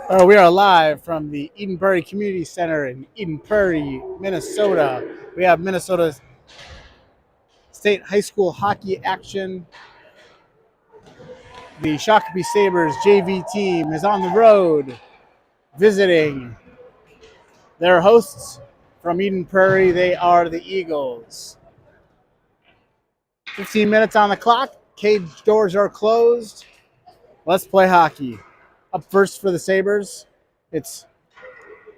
We are live from the Eden Prairie Community Center in Eden Prairie, Minnesota. We have Minnesota State High School hockey action. The Shakopee Sabers JV team is on the road visiting their hosts from Eden Prairie. They are the Eagles. 15 minutes on the clock. Cage doors are closed. Let's play hockey. Up first for the Sabers, it's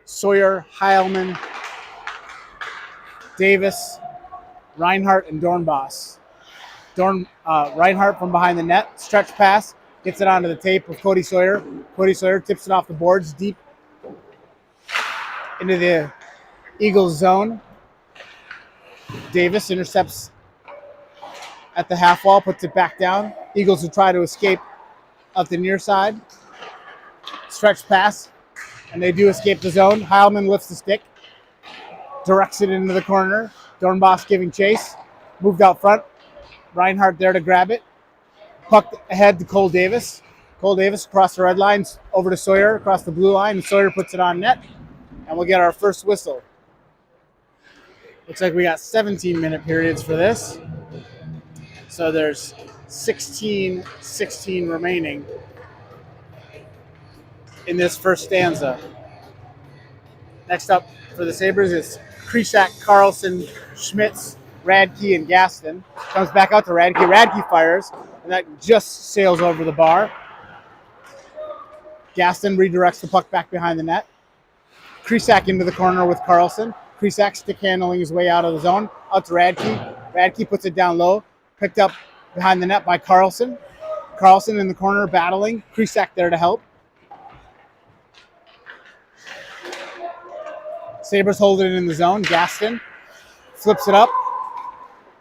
Sawyer, Heilman, Davis, Reinhardt, and Dornbos. Reinhardt from behind the net, stretch pass, gets it onto the tape of Cody Sawyer. Cody Sawyer tips it off the boards deep into the Eagles zone. Davis intercepts at the half wall, puts it back down. Eagles will try to escape up the near side. Stretch pass, and they do escape the zone. Heilman lifts the stick, directs it into the corner. Dornbos giving chase, moved out front. Reinhardt there to grab it. Puck ahead to Cole Davis. Cole Davis across the red lines, over to Sawyer, across the blue line. Sawyer puts it on net, and we'll get our first whistle. Looks like we got 17-minute periods for this. So there's 16 remaining in this first stanza. Next up for the Sabres is Krisak, Carlson, Schmitz, Radke, and Gaston. Comes back out to Radke. Radke fires, and that just sails over the bar. Gaston redirects the puck back behind the net. Krisak into the corner with Carlson. Krisak stick handling his way out of the zone. Out to Radke. Radke puts it down low. Picked up behind the net by Carlson. Carlson in the corner battling. Krisak there to help. Sabres hold it in the zone. Gaston flips it up,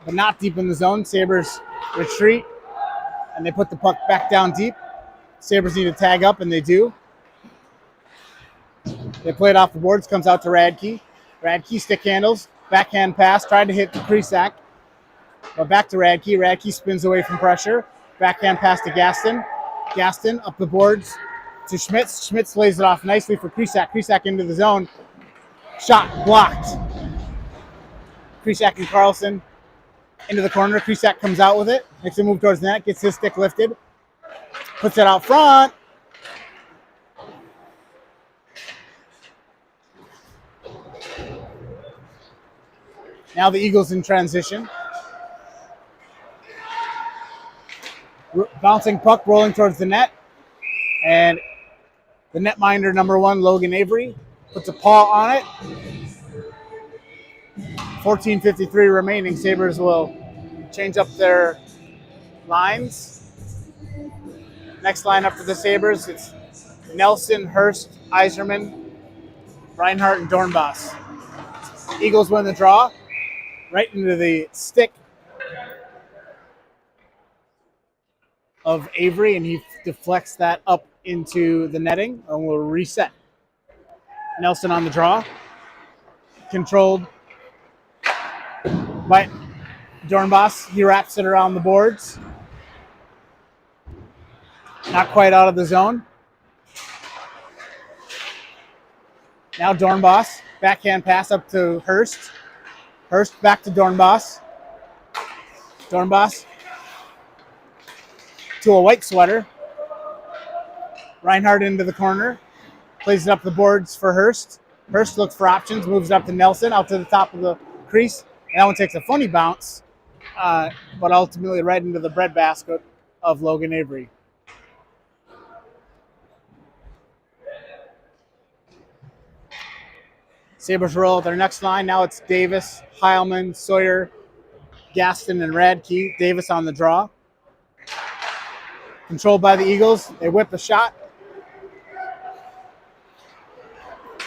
but not deep in the zone. Sabres retreat, and they put the puck back down deep. Sabres need to tag up, and they do. They play it off the boards, comes out to Radke. Radke stick handles, backhand pass, tried to hit Krisak, but back to Radke. Radke spins away from pressure. Backhand pass to Gaston. Gaston up the boards to Schmitz. Schmitz lays it off nicely for Krisak. Krisak into the zone. Shot blocked. Krisak and Carlson into the corner. Krisak comes out with it. Makes a move towards the net. Gets his stick lifted. Puts it out front. Now the Eagles in transition. Bouncing puck rolling towards the net. And the netminder number 1, Logan Avery, puts a paw on it. 14:53 remaining. Sabres will change up their lines. Next lineup for the Sabres, it's Nelson, Hurst, Iserman, Reinhardt, and Dornbos. Eagles win the draw. Right into the stick of Avery, and he deflects that up into the netting, and we'll reset. Nelson on the draw. Controlled by Dornbos. He wraps it around the boards. Not quite out of the zone. Now Dornbos. Backhand pass up to Hurst. Hurst back to Dornbos. Dornbos to a white sweater. Reinhardt into the corner. Plays it up the boards for Hurst. Hurst looks for options, moves up to Nelson, out to the top of the crease. And that one takes a funny bounce, but ultimately right into the breadbasket of Logan Avery. Sabres roll their next line. Now it's Davis, Heilman, Sawyer, Gaston, and Radke. Davis on the draw. Controlled by the Eagles. They whip a shot.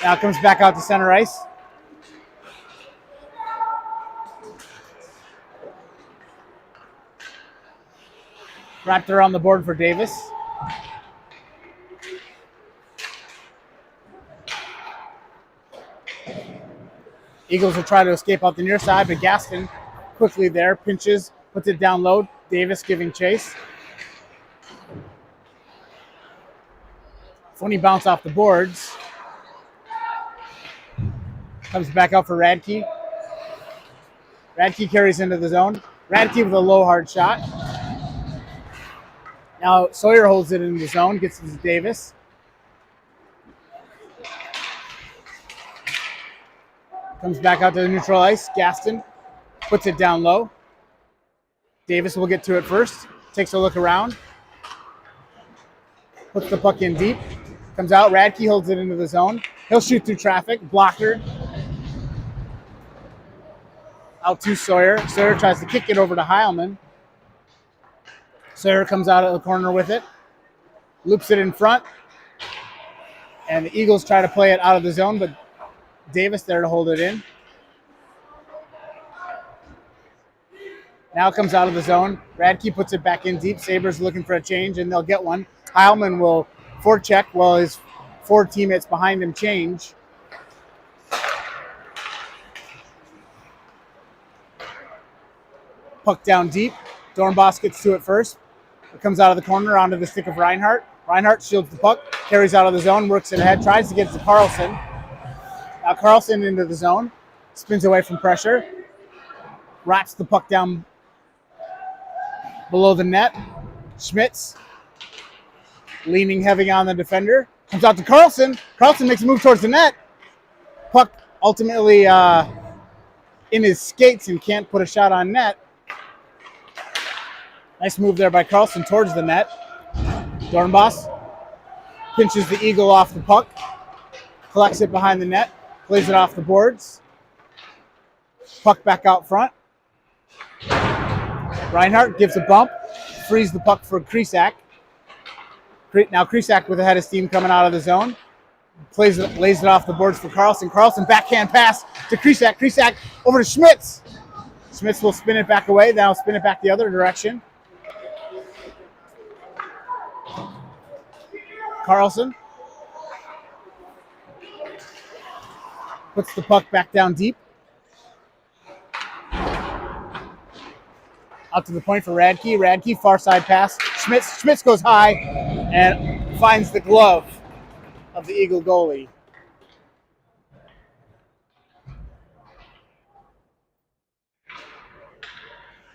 Now it comes back out to center ice. Wrapped around the board for Davis. Eagles will try to escape out the near side, but Gaston quickly there, pinches, puts it down low. Davis giving chase. Funny bounce off the boards. Comes back out for Radke. Radke carries into the zone. Radke with a low hard shot. Now Sawyer holds it in the zone, gets it to Davis. Comes back out to the neutral ice. Gaston puts it down low. Davis will get to it first. Takes a look around. Puts the puck in deep. Comes out. Radke holds it into the zone. He'll shoot through traffic. Blocker. Out to Sawyer. Sawyer tries to kick it over to Heilman. Sawyer comes out of the corner with it. Loops it in front. And the Eagles try to play it out of the zone, but Davis there to hold it in. Now comes out of the zone. Radke puts it back in deep. Sabers looking for a change, and they'll get one. Heilman will forecheck while his 4 teammates behind him change. Puck down deep. Dornbos gets to it first. It comes out of the corner onto the stick of Reinhardt. Reinhardt shields the puck, carries out of the zone, works it ahead, tries to get it to Carlson. Now Carlson into the zone, spins away from pressure, wraps the puck down below the net. Schmitz, leaning heavy on the defender, comes out to Carlson. Carlson makes a move towards the net. Puck ultimately in his skates and can't put a shot on net. Nice move there by Carlson towards the net. Dornbos pinches the Eagle off the puck, collects it behind the net, plays it off the boards. Puck back out front. Reinhardt gives a bump, frees the puck for Krisak. Now Krisak with a head of steam coming out of the zone. Lays it off the boards for Carlson. Carlson backhand pass to Krisak. Krisak over to Schmitz. Schmitz will spin it back away. Now spin it back the other direction. Carlson puts the puck back down deep. Out to the point for Radke. Radke, far side pass. Schmitz goes high and finds the glove of the Eagle goalie.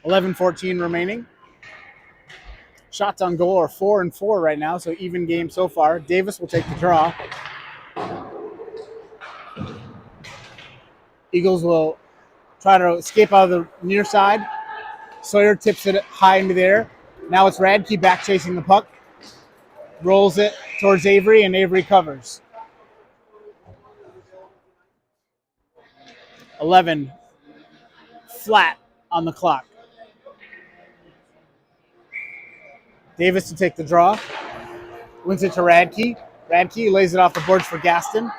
.14 remaining. Shots on goal are 4-4 right now, so even game so far. Davis will take the draw. Eagles will try to escape out of the near side. Sawyer tips it high into the air. Now it's Radke back chasing the puck. Rolls it towards Avery, and Avery covers. 11 flat on the clock. Davis to take the draw. Wins it to Radke. Radke lays it off the boards for Gaston.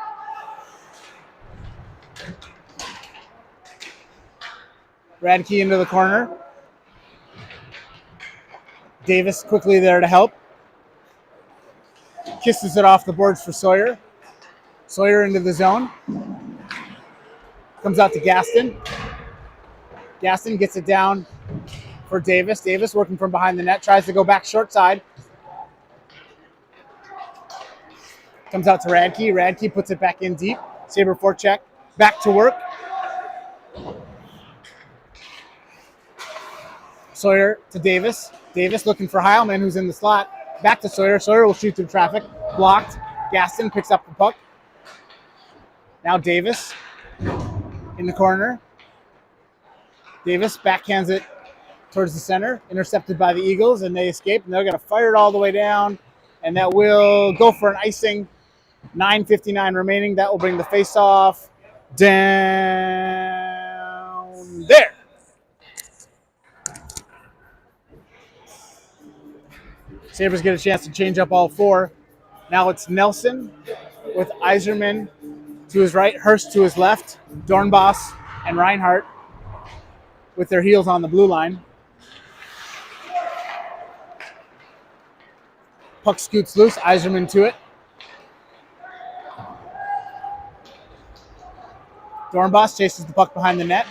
Radke into the corner. Davis quickly there to help. Kisses it off the boards for Sawyer. Sawyer into the zone. Comes out to Gaston. Gaston gets it down for Davis. Davis working from behind the net. Tries to go back short side. Comes out to Radke. Radke puts it back in deep. Saber forecheck. Back to work. Sawyer to Davis. Davis looking for Heilman, who's in the slot. Back to Sawyer. Sawyer will shoot through traffic. Blocked. Gaston picks up the puck. Now Davis in the corner. Davis backhands it towards the center. Intercepted by the Eagles, and they escape. And they're going to fire it all the way down. And that will go for an icing. 9:59 remaining. That will bring the face-off down there. Sabres get a chance to change up all 4. Now it's Nelson with Iserman to his right, Hurst to his left, Dornbos and Reinhardt with their heels on the blue line. Puck scoots loose, Iserman to it. Dornbos chases the puck behind the net.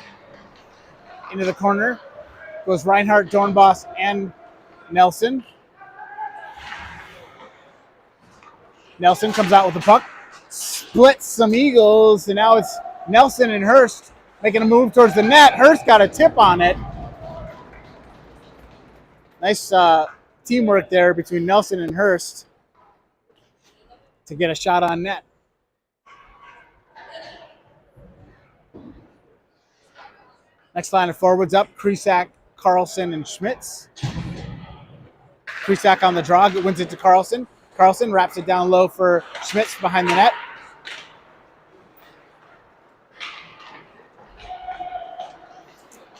Into the corner goes Reinhardt, Dornbos, and Nelson. Nelson comes out with the puck, splits some Eagles, and now it's Nelson and Hurst making a move towards the net. Hurst got a tip on it. Nice teamwork there between Nelson and Hurst to get a shot on net. Next line of forwards up, Krisak, Carlson, and Schmitz. Krisak on the draw, wins it to Carlson. Carlson wraps it down low for Schmitz behind the net.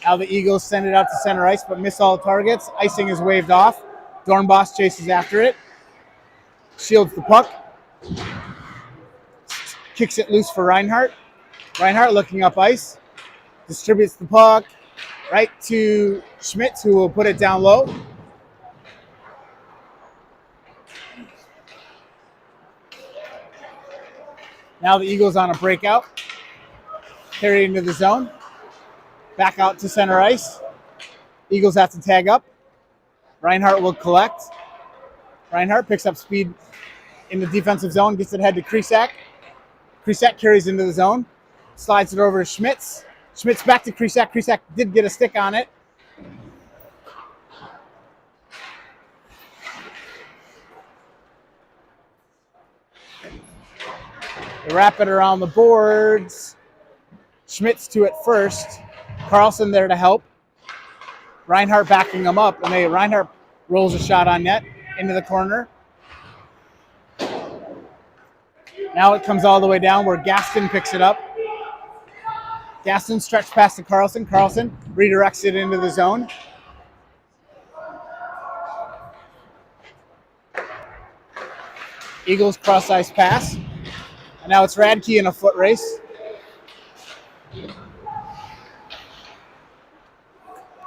Now the Eagles send it out to center ice, but miss all targets. Icing is waved off. Dornbos chases after it. Shields the puck. Kicks it loose for Reinhardt. Reinhardt looking up ice. Distributes the puck right to Schmitz, who will put it down low. Now the Eagles on a breakout. Carry into the zone. Back out to center ice. Eagles have to tag up. Reinhardt will collect. Reinhardt picks up speed in the defensive zone, gets it ahead to Krisak. Krisak carries into the zone, slides it over to Schmitz. Schmitz back to Krisak. Krisak did get a stick on it. They wrap it around the boards. Schmitz to it first. Carlson there to help. Reinhardt backing him up, and Reinhardt rolls a shot on net into the corner. Now it comes all the way down where Gaston picks it up. Gaston stretched past to Carlson. Carlson redirects it into the zone. Eagles cross-ice pass. And now it's Radke in a foot race.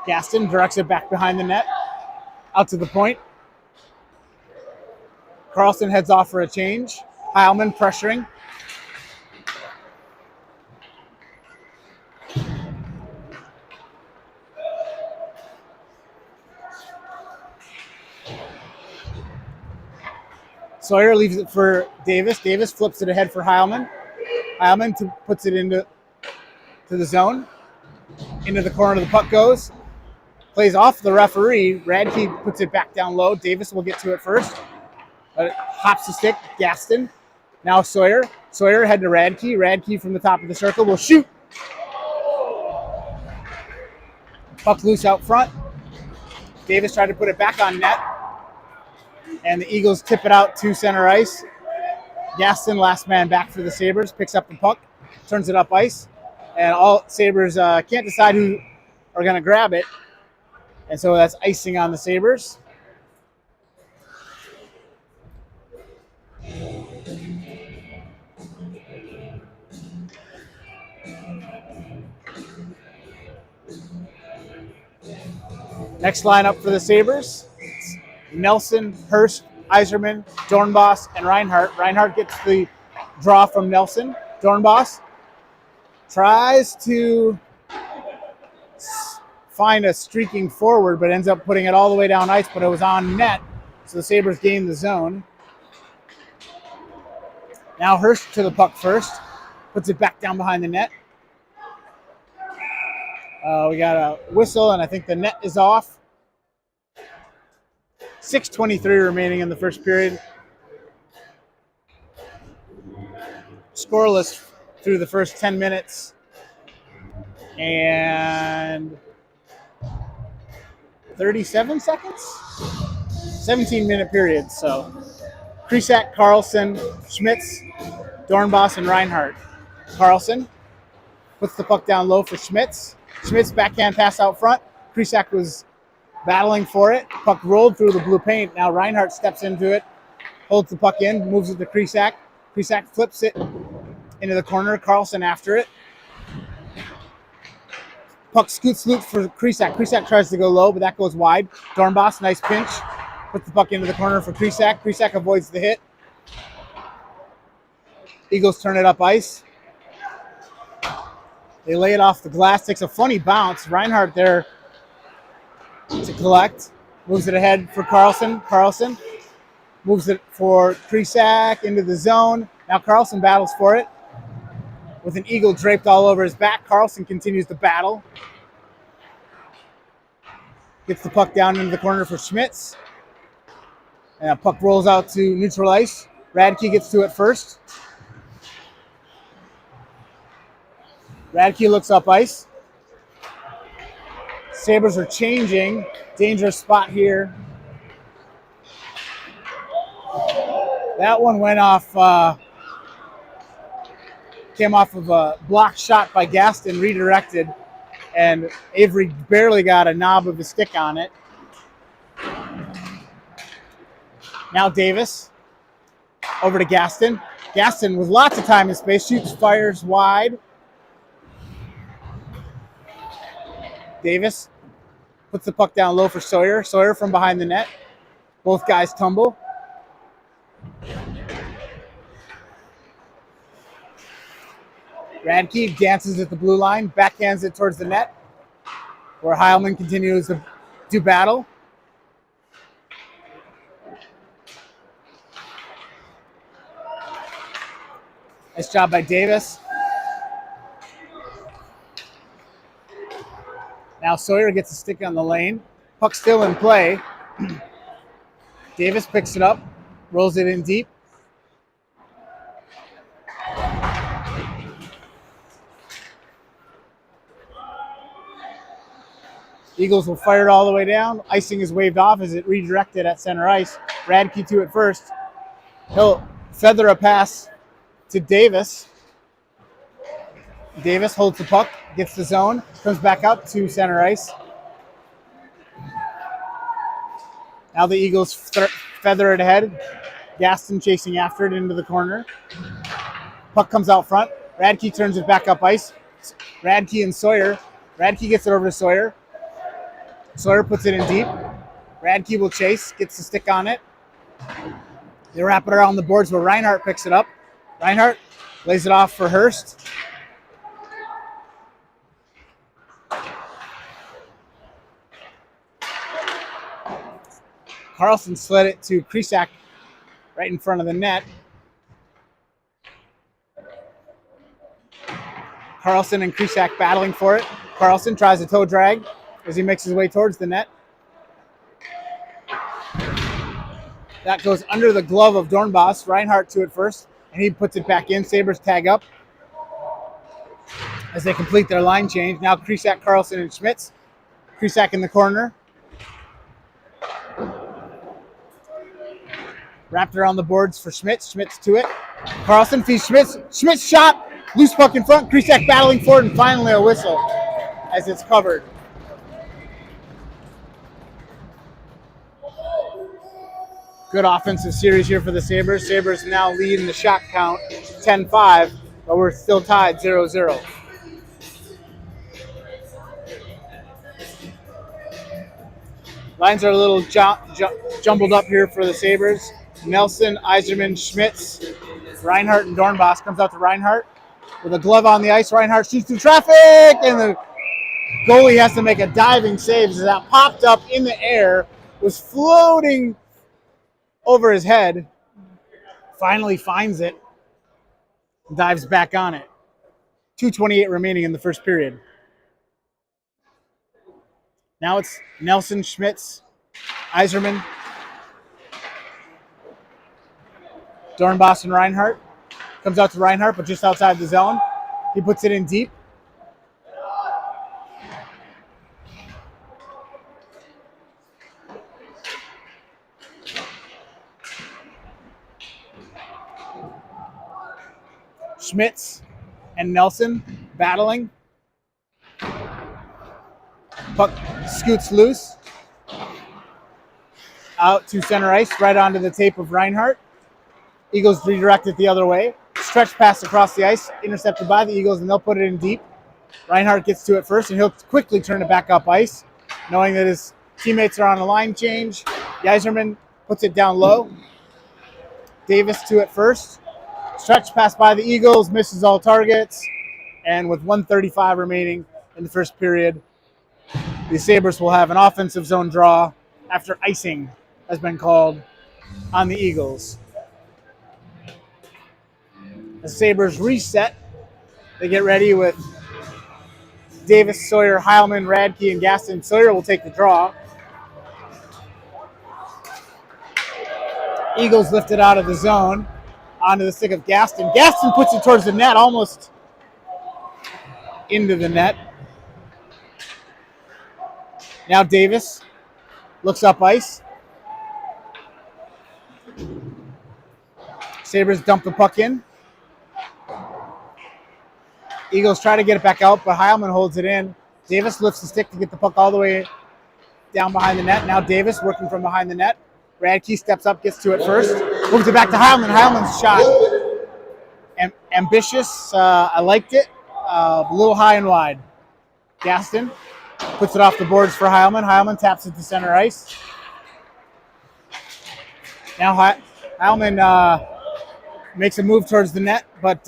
Gaston directs it back behind the net. Out to the point. Carlson heads off for a change. Heilman pressuring. Sawyer leaves it for Davis. Davis flips it ahead for Heilman. Heilman puts it into the zone. Into the corner, the puck goes. Plays off the referee. Radke puts it back down low. Davis will get to it first. But it hops the stick. Gaston. Now Sawyer. Sawyer ahead to Radke. Radke from the top of the circle will shoot. Puck loose out front. Davis tried to put it back on net. And the Eagles tip it out to center ice. Gaston, last man back for the Sabers, picks up the puck, turns it up ice. And all Sabers can't decide who are going to grab it. And so that's icing on the Sabers. Next lineup for the Sabers. Nelson, Hurst, Iserman, Dornbos, and Reinhardt. Reinhardt gets the draw from Nelson. Dornbos tries to find a streaking forward, but ends up putting it all the way down ice, but it was on net, so the Sabres gain the zone. Now Hurst to the puck first, puts it back down behind the net. We got a whistle, and I think the net is off. 6:23 remaining in the first period. Scoreless through the first 10 minutes. And 37 seconds? 17-minute period. So Krisak, Carlson, Schmitz, Dornbos, and Reinhardt. Carlson puts the puck down low for Schmitz. Schmitz backhand pass out front. Krisak was battling for it. Puck rolled through the blue paint. Now Reinhardt steps into it, holds the puck in, moves it to Krisak. Krisak flips it into the corner. Carlson after it. Puck scoots loose for Krisak. Krisak tries to go low, but that goes wide. Dornbos, nice pinch. Puts the puck into the corner for Krisak. Krisak avoids the hit. Eagles turn it up ice. They lay it off the glass. Takes a funny bounce. Reinhardt there to collect. Moves it ahead for Carlson. Carlson Moves it for Krisak into the zone. Now Carlson battles for it. With an eagle draped all over his back, Carlson continues the battle. Gets the puck down into the corner for Schmitz. And a puck rolls out to neutral ice. Radke gets to it first. Radke looks up ice. Sabres are changing. Dangerous spot here. That one went off, came off of a blocked shot by Gaston, redirected, and Avery barely got a knob of his stick on it. Now Davis over to Gaston. Gaston with lots of time and space, shoots, fires wide. Davis puts the puck down low for Sawyer. Sawyer from behind the net. Both guys tumble. Radke dances at the blue line, backhands it towards the net, where Heilman continues to do battle. Nice job by Davis. Now Sawyer gets a stick on the lane. Puck still in play. Davis picks it up, rolls it in deep. Eagles will fire it all the way down. Icing is waved off as it redirected at center ice. Radke to it first. He'll feather a pass to Davis. Davis holds the puck, gets the zone, comes back out to center ice. Now the Eagles feather it ahead. Gaston chasing after it into the corner. Puck comes out front. Radke turns it back up ice. Radke and Sawyer. Radke gets it over to Sawyer. Sawyer puts it in deep. Radke will chase, gets the stick on it. They wrap it around the boards where Reinhardt picks it up. Reinhardt lays it off for Hurst. Carlson slid it to Krisak right in front of the net. Carlson and Krisak battling for it. Carlson tries a toe drag as he makes his way towards the net. That goes under the glove of Dornbos. Reinhardt to it first, and he puts it back in. Sabres tag up as they complete their line change. Now Krisak, Carlson, and Schmitz. Krisak in the corner. Wrapped around the boards for Schmitz. Schmitz to it. Carlson feeds Schmitz. Schmitz shot. Loose puck in front. Krisak battling for it, and finally a whistle as it's covered. Good offensive series here for the Sabres. Sabres now lead in the shot count 10-5, but we're still tied 0-0. Lines are a little jumbled up here for the Sabres. Nelson, Yzerman, Schmitz, Reinhardt, and Dornbos. Comes out to Reinhardt with a glove on the ice. Reinhardt shoots through traffic, and the goalie has to make a diving save as that popped up in the air, was floating over his head, finally finds it, dives back on it. 2:28 remaining in the first period. Now it's Nelson, Schmitz, Yzerman, Dornbos, and Reinhardt. Comes out to Reinhardt, but just outside the zone. He puts it in deep. Schmitz and Nelson battling. Puck scoots loose. Out to center ice, right onto the tape of Reinhardt. Eagles redirect it the other way. Stretch pass across the ice, intercepted by the Eagles, and they'll put it in deep. Reinhardt gets to it first, and he'll quickly turn it back up ice, knowing that his teammates are on a line change. Yzerman puts it down low. Davis to it first. Stretch pass by the Eagles, misses all targets, and with 1:35 remaining in the first period, the Sabres will have an offensive zone draw after icing has been called on the Eagles. The Sabers reset. They get ready with Davis, Sawyer, Heilman, Radke, and Gaston. Sawyer will take the draw. Eagles lift it out of the zone onto the stick of Gaston. Gaston puts it towards the net, almost into the net. Now Davis looks up ice. Sabres dump the puck in. Eagles try to get it back out, but Heilman holds it in. Davis lifts the stick to get the puck all the way down behind the net. Now Davis working from behind the net. Radke steps up, gets to it first. Moves it back to Heilman. Heilman's shot. Ambitious. I liked it. A little high and wide. Gaston puts it off the boards for Heilman. Heilman taps it to center ice. Now Heilman makes a move towards the net, but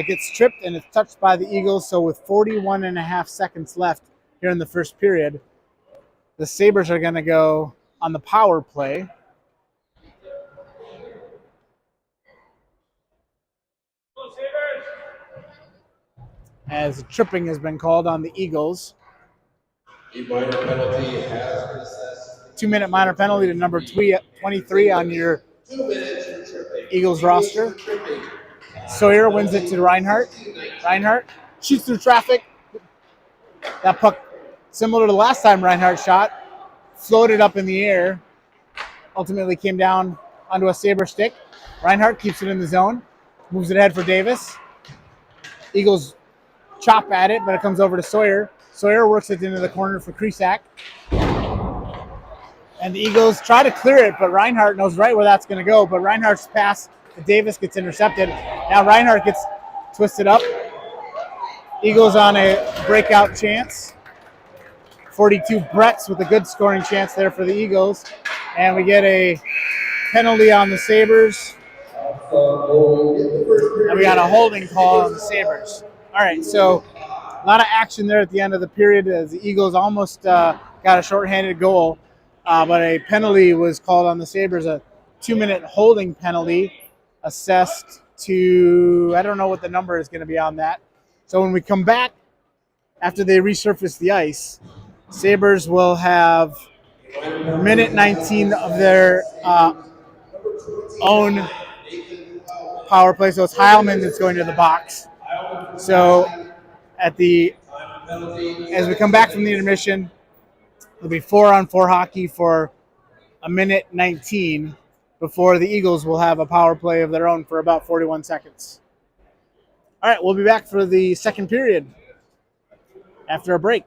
gets tripped and it's touched by the Eagles. So with 41 and a half seconds left here in the first period, the Sabres are going to go on the power play. As tripping has been called on the Eagles. A minor penalty has been assessed. 2-minute minor penalty to number 23 on your Eagles roster. Sawyer wins it to Reinhardt. Reinhardt shoots through traffic. That puck, similar to the last time Reinhardt shot, floated up in the air. Ultimately came down onto a Saber stick. Reinhardt keeps it in the zone. Moves it ahead for Davis. Eagles chop at it, but it comes over to Sawyer. Sawyer works it into the corner for Krisak. And the Eagles try to clear it, but Reinhardt knows right where that's going to go. But Reinhardt's pass to Davis gets intercepted. Now Reinhardt gets twisted up. Eagles on a breakout chance. 42 Bretts with a good scoring chance there for the Eagles. And we get a penalty on the Sabres. And we got a holding call on the Sabres. All right, so a lot of action there at the end of the period as the Eagles almost got a shorthanded goal. But a penalty was called on the Sabres, a 2-minute holding penalty assessed to, I don't know what the number is going to be on that. So when we come back, after they resurface the ice, Sabres will have minute 19 of their own power play. So it's Heilman that's going to the box. So as we come back from the intermission, it'll be 4-on-4 hockey for a minute 19 before the Eagles will have a power play of their own for about 41 seconds. All right, we'll be back for the second period after a break.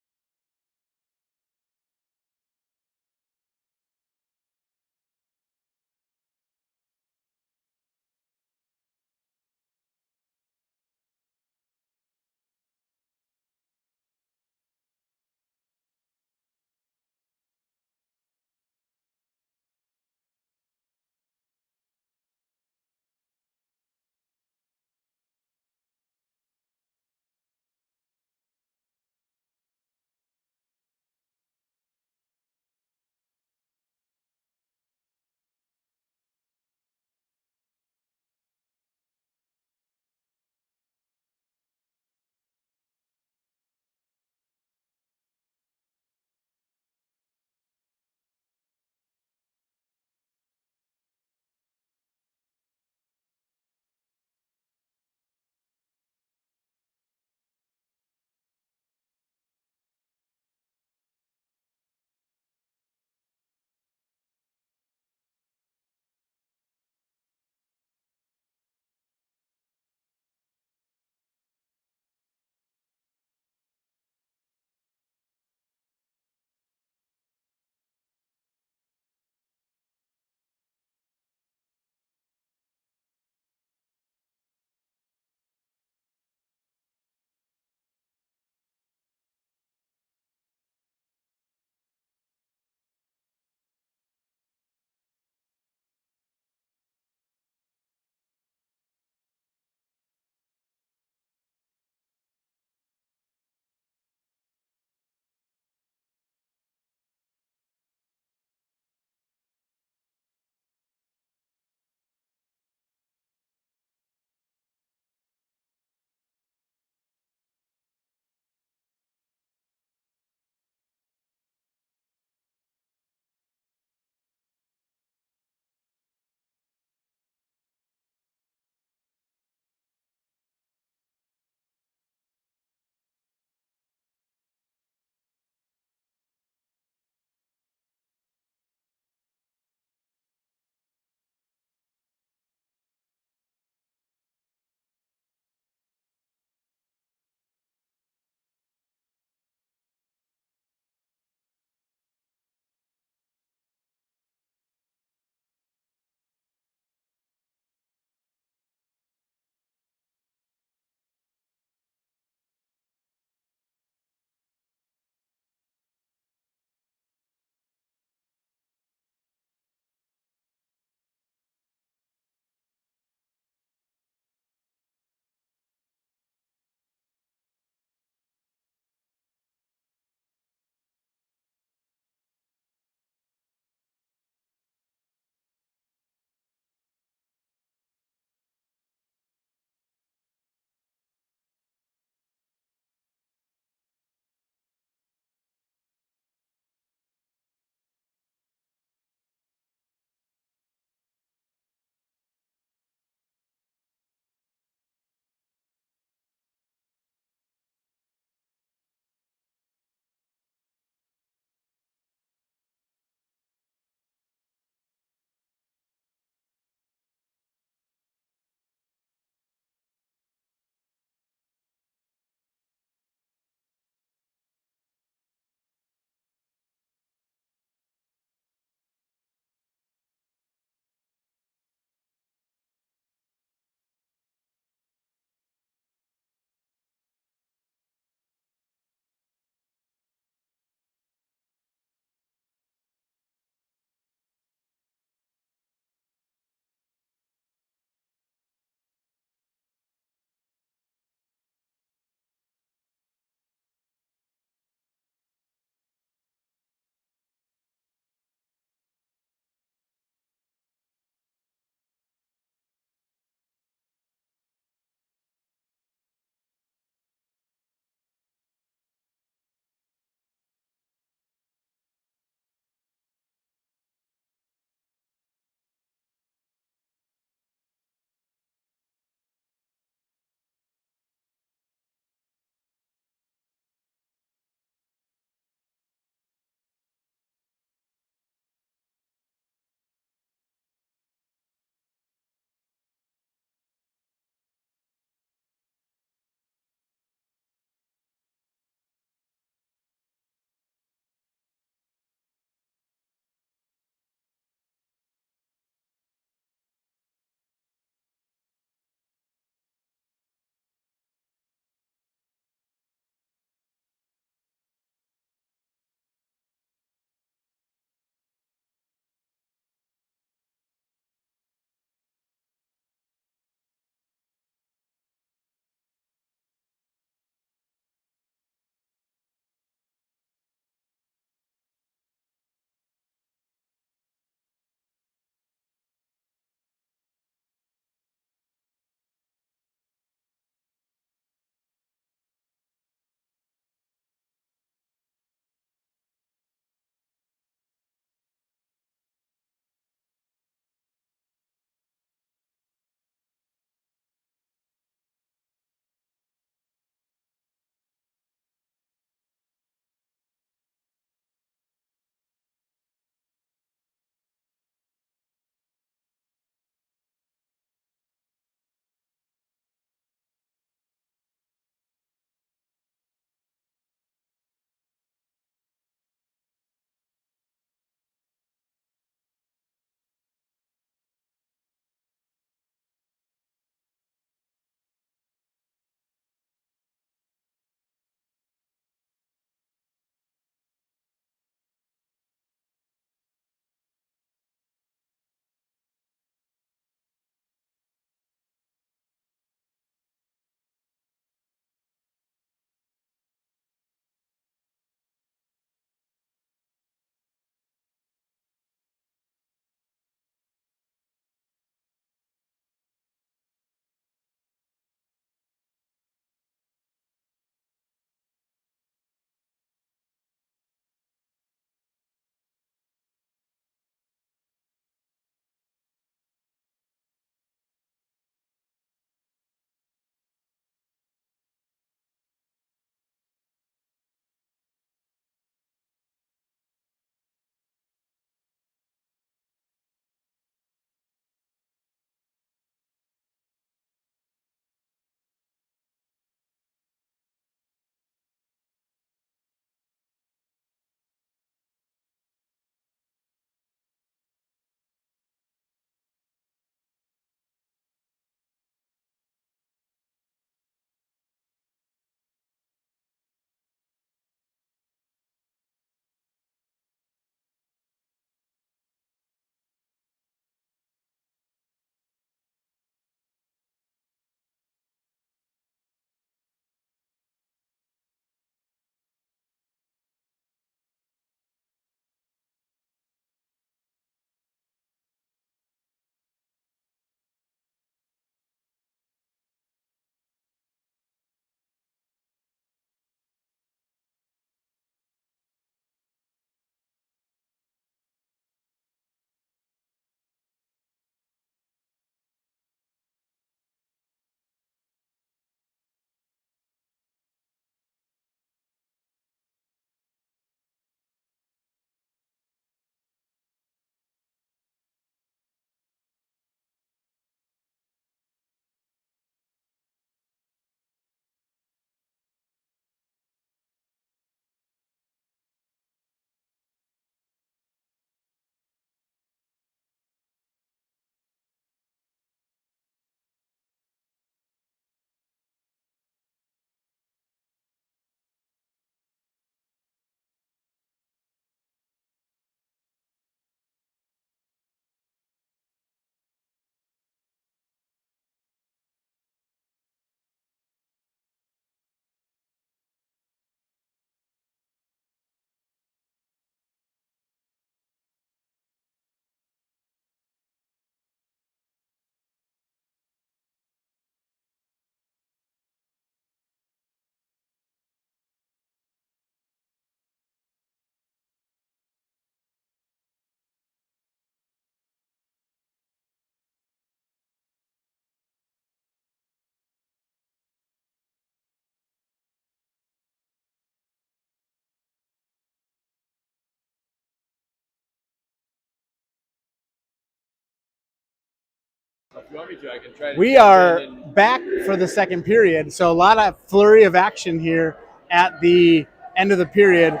you want me to, I can try to. We jump are in and- back for the second period, so a lot of flurry of action here at the end of the period.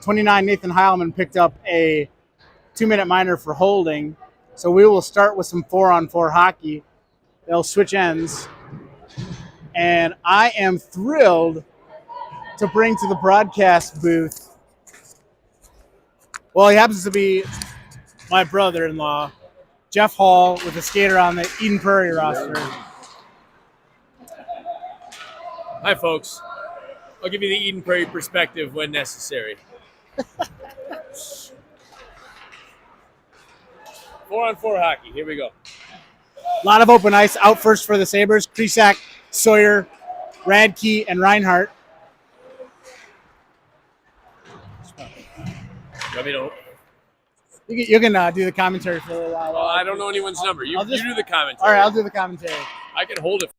29 Nathan Heilman picked up a 2-minute minor for holding, so we will start with some 4-on-4 hockey. They'll switch ends, and I am thrilled to bring to the broadcast booth. Well, he happens to be my brother-in-law, Jeff Hall, with a skater on the Eden Prairie roster. Hi, folks. I'll give you the Eden Prairie perspective when necessary. 4-on-4 hockey. Here we go. A lot of open ice. Out first for the Sabers. Krisak, Sawyer, Radke, and Reinhardt. You want me to? You can do the commentary for a little while. Well, I don't know anyone's number. You I'll just- do the commentary. All right, I'll do the commentary. I can hold it.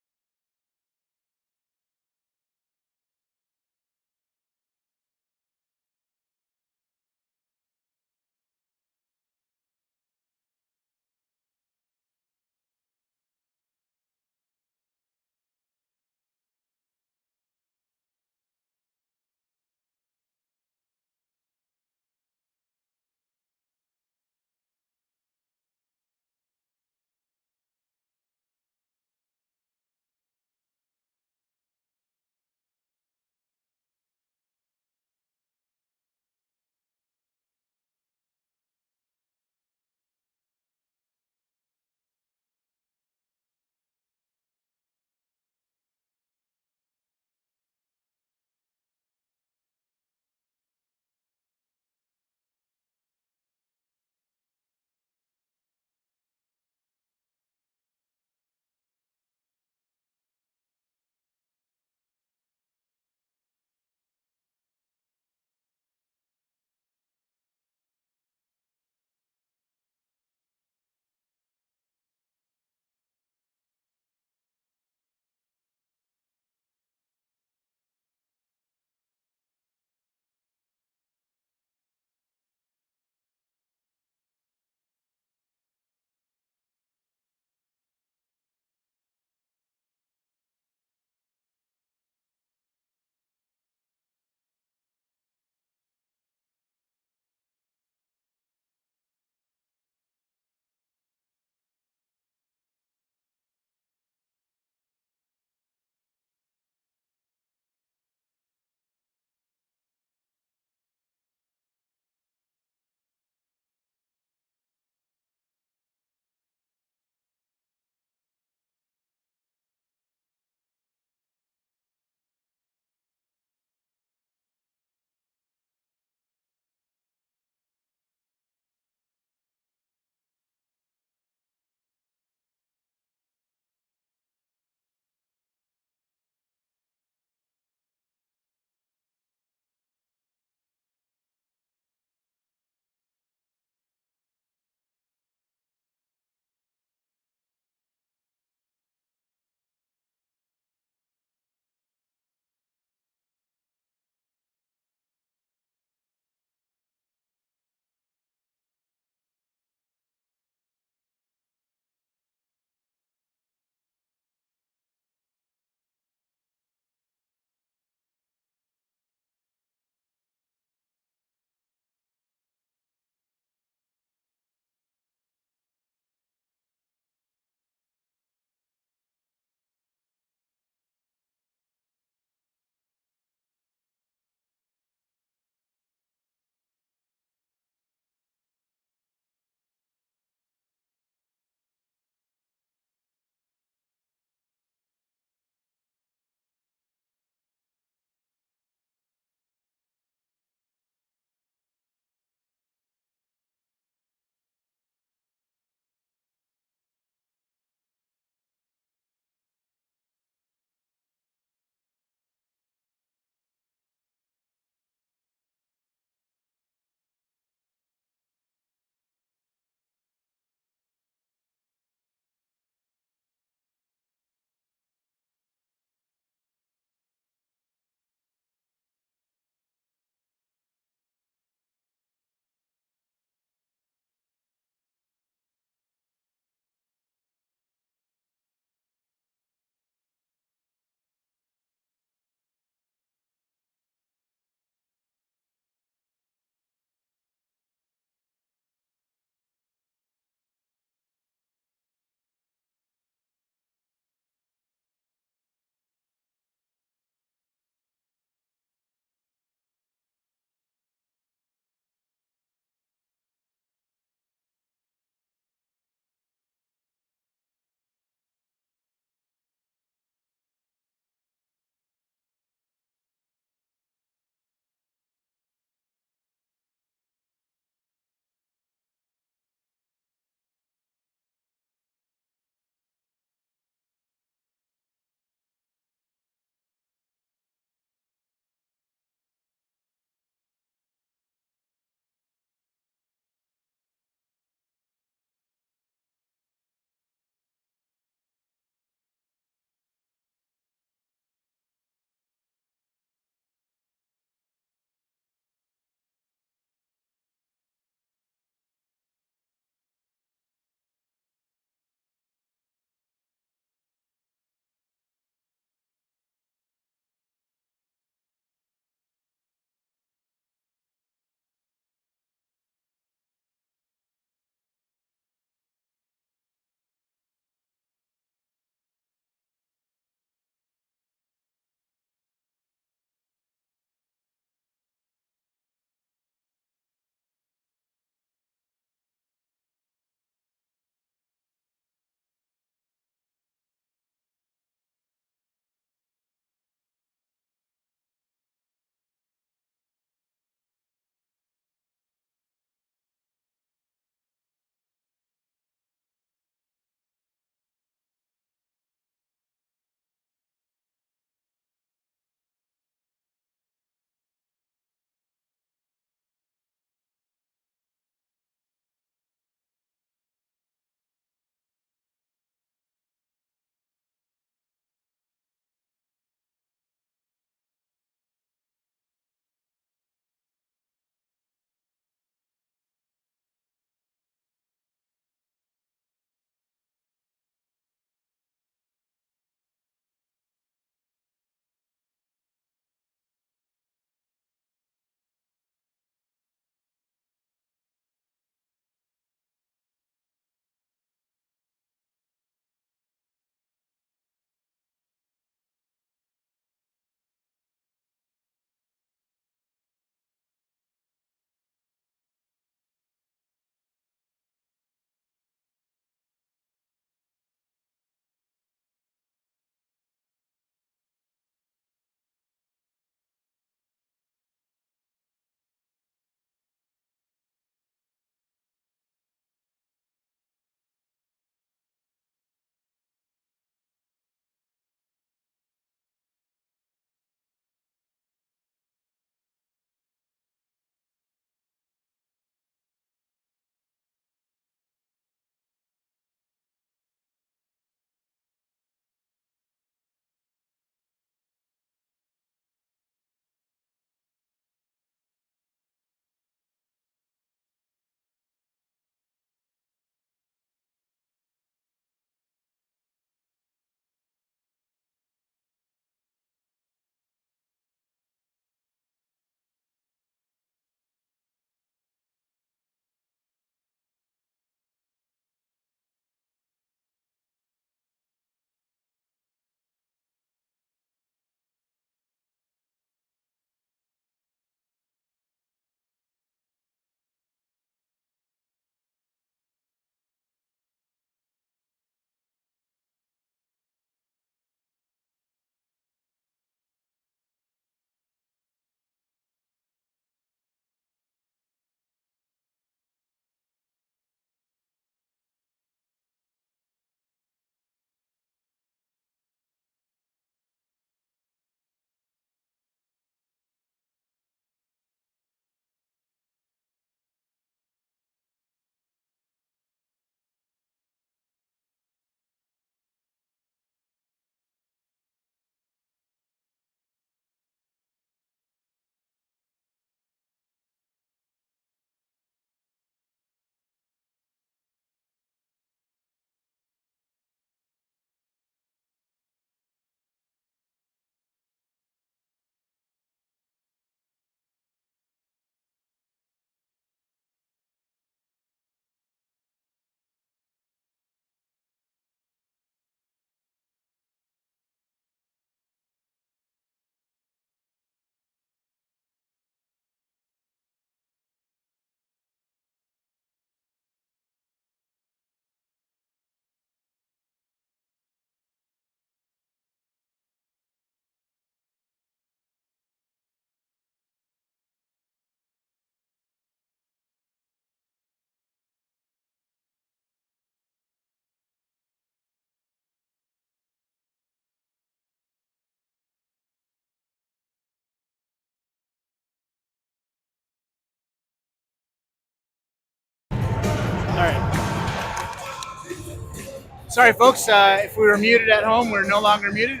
Sorry, folks. If we were muted at home, we're no longer muted.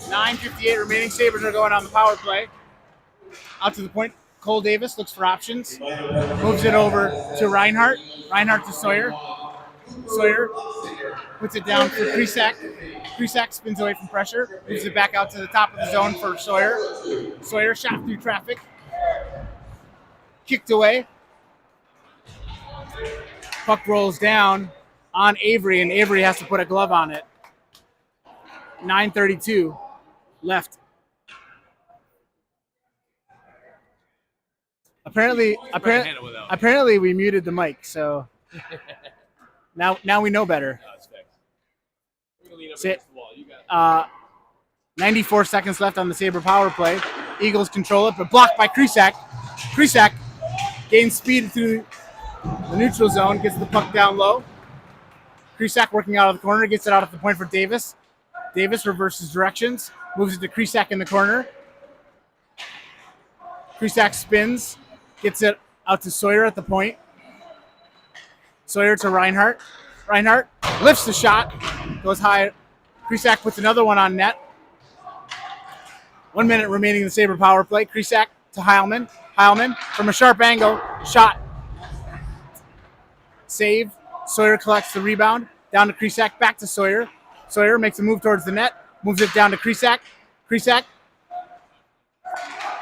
9:58 remaining. Sabers are going on the power play. Out to the point. Cole Davis looks for options. Moves it over to Reinhardt. Reinhardt to Sawyer. Sawyer puts it down for Krisak. Krisak spins away from pressure. Moves it back out to the top of the zone for Sawyer. Sawyer shot through traffic. Kicked away. Puck rolls down on Avery, and Avery has to put a glove on it. 9:32 left. Apparently we muted the mic, so now we know better. Sit. 94 seconds left on the Saber power play. Eagles control it, but blocked by Krisak. Krisak gains speed through the neutral zone, gets the puck down low. Krisak working out of the corner, gets it out at the point for Davis. Davis reverses directions, moves it to Krisak in the corner. Krisak spins, gets it out to Sawyer at the point. Sawyer to Reinhardt. Reinhardt lifts the shot, goes high. Krisak puts another one on net. 1 minute remaining in the Saber power play. Krisak to Heilman. Heilman from a sharp angle, shot. Save. Sawyer collects the rebound. Down to Krisak, back to Sawyer. Sawyer makes a move towards the net, moves it down to Krisak. Krisak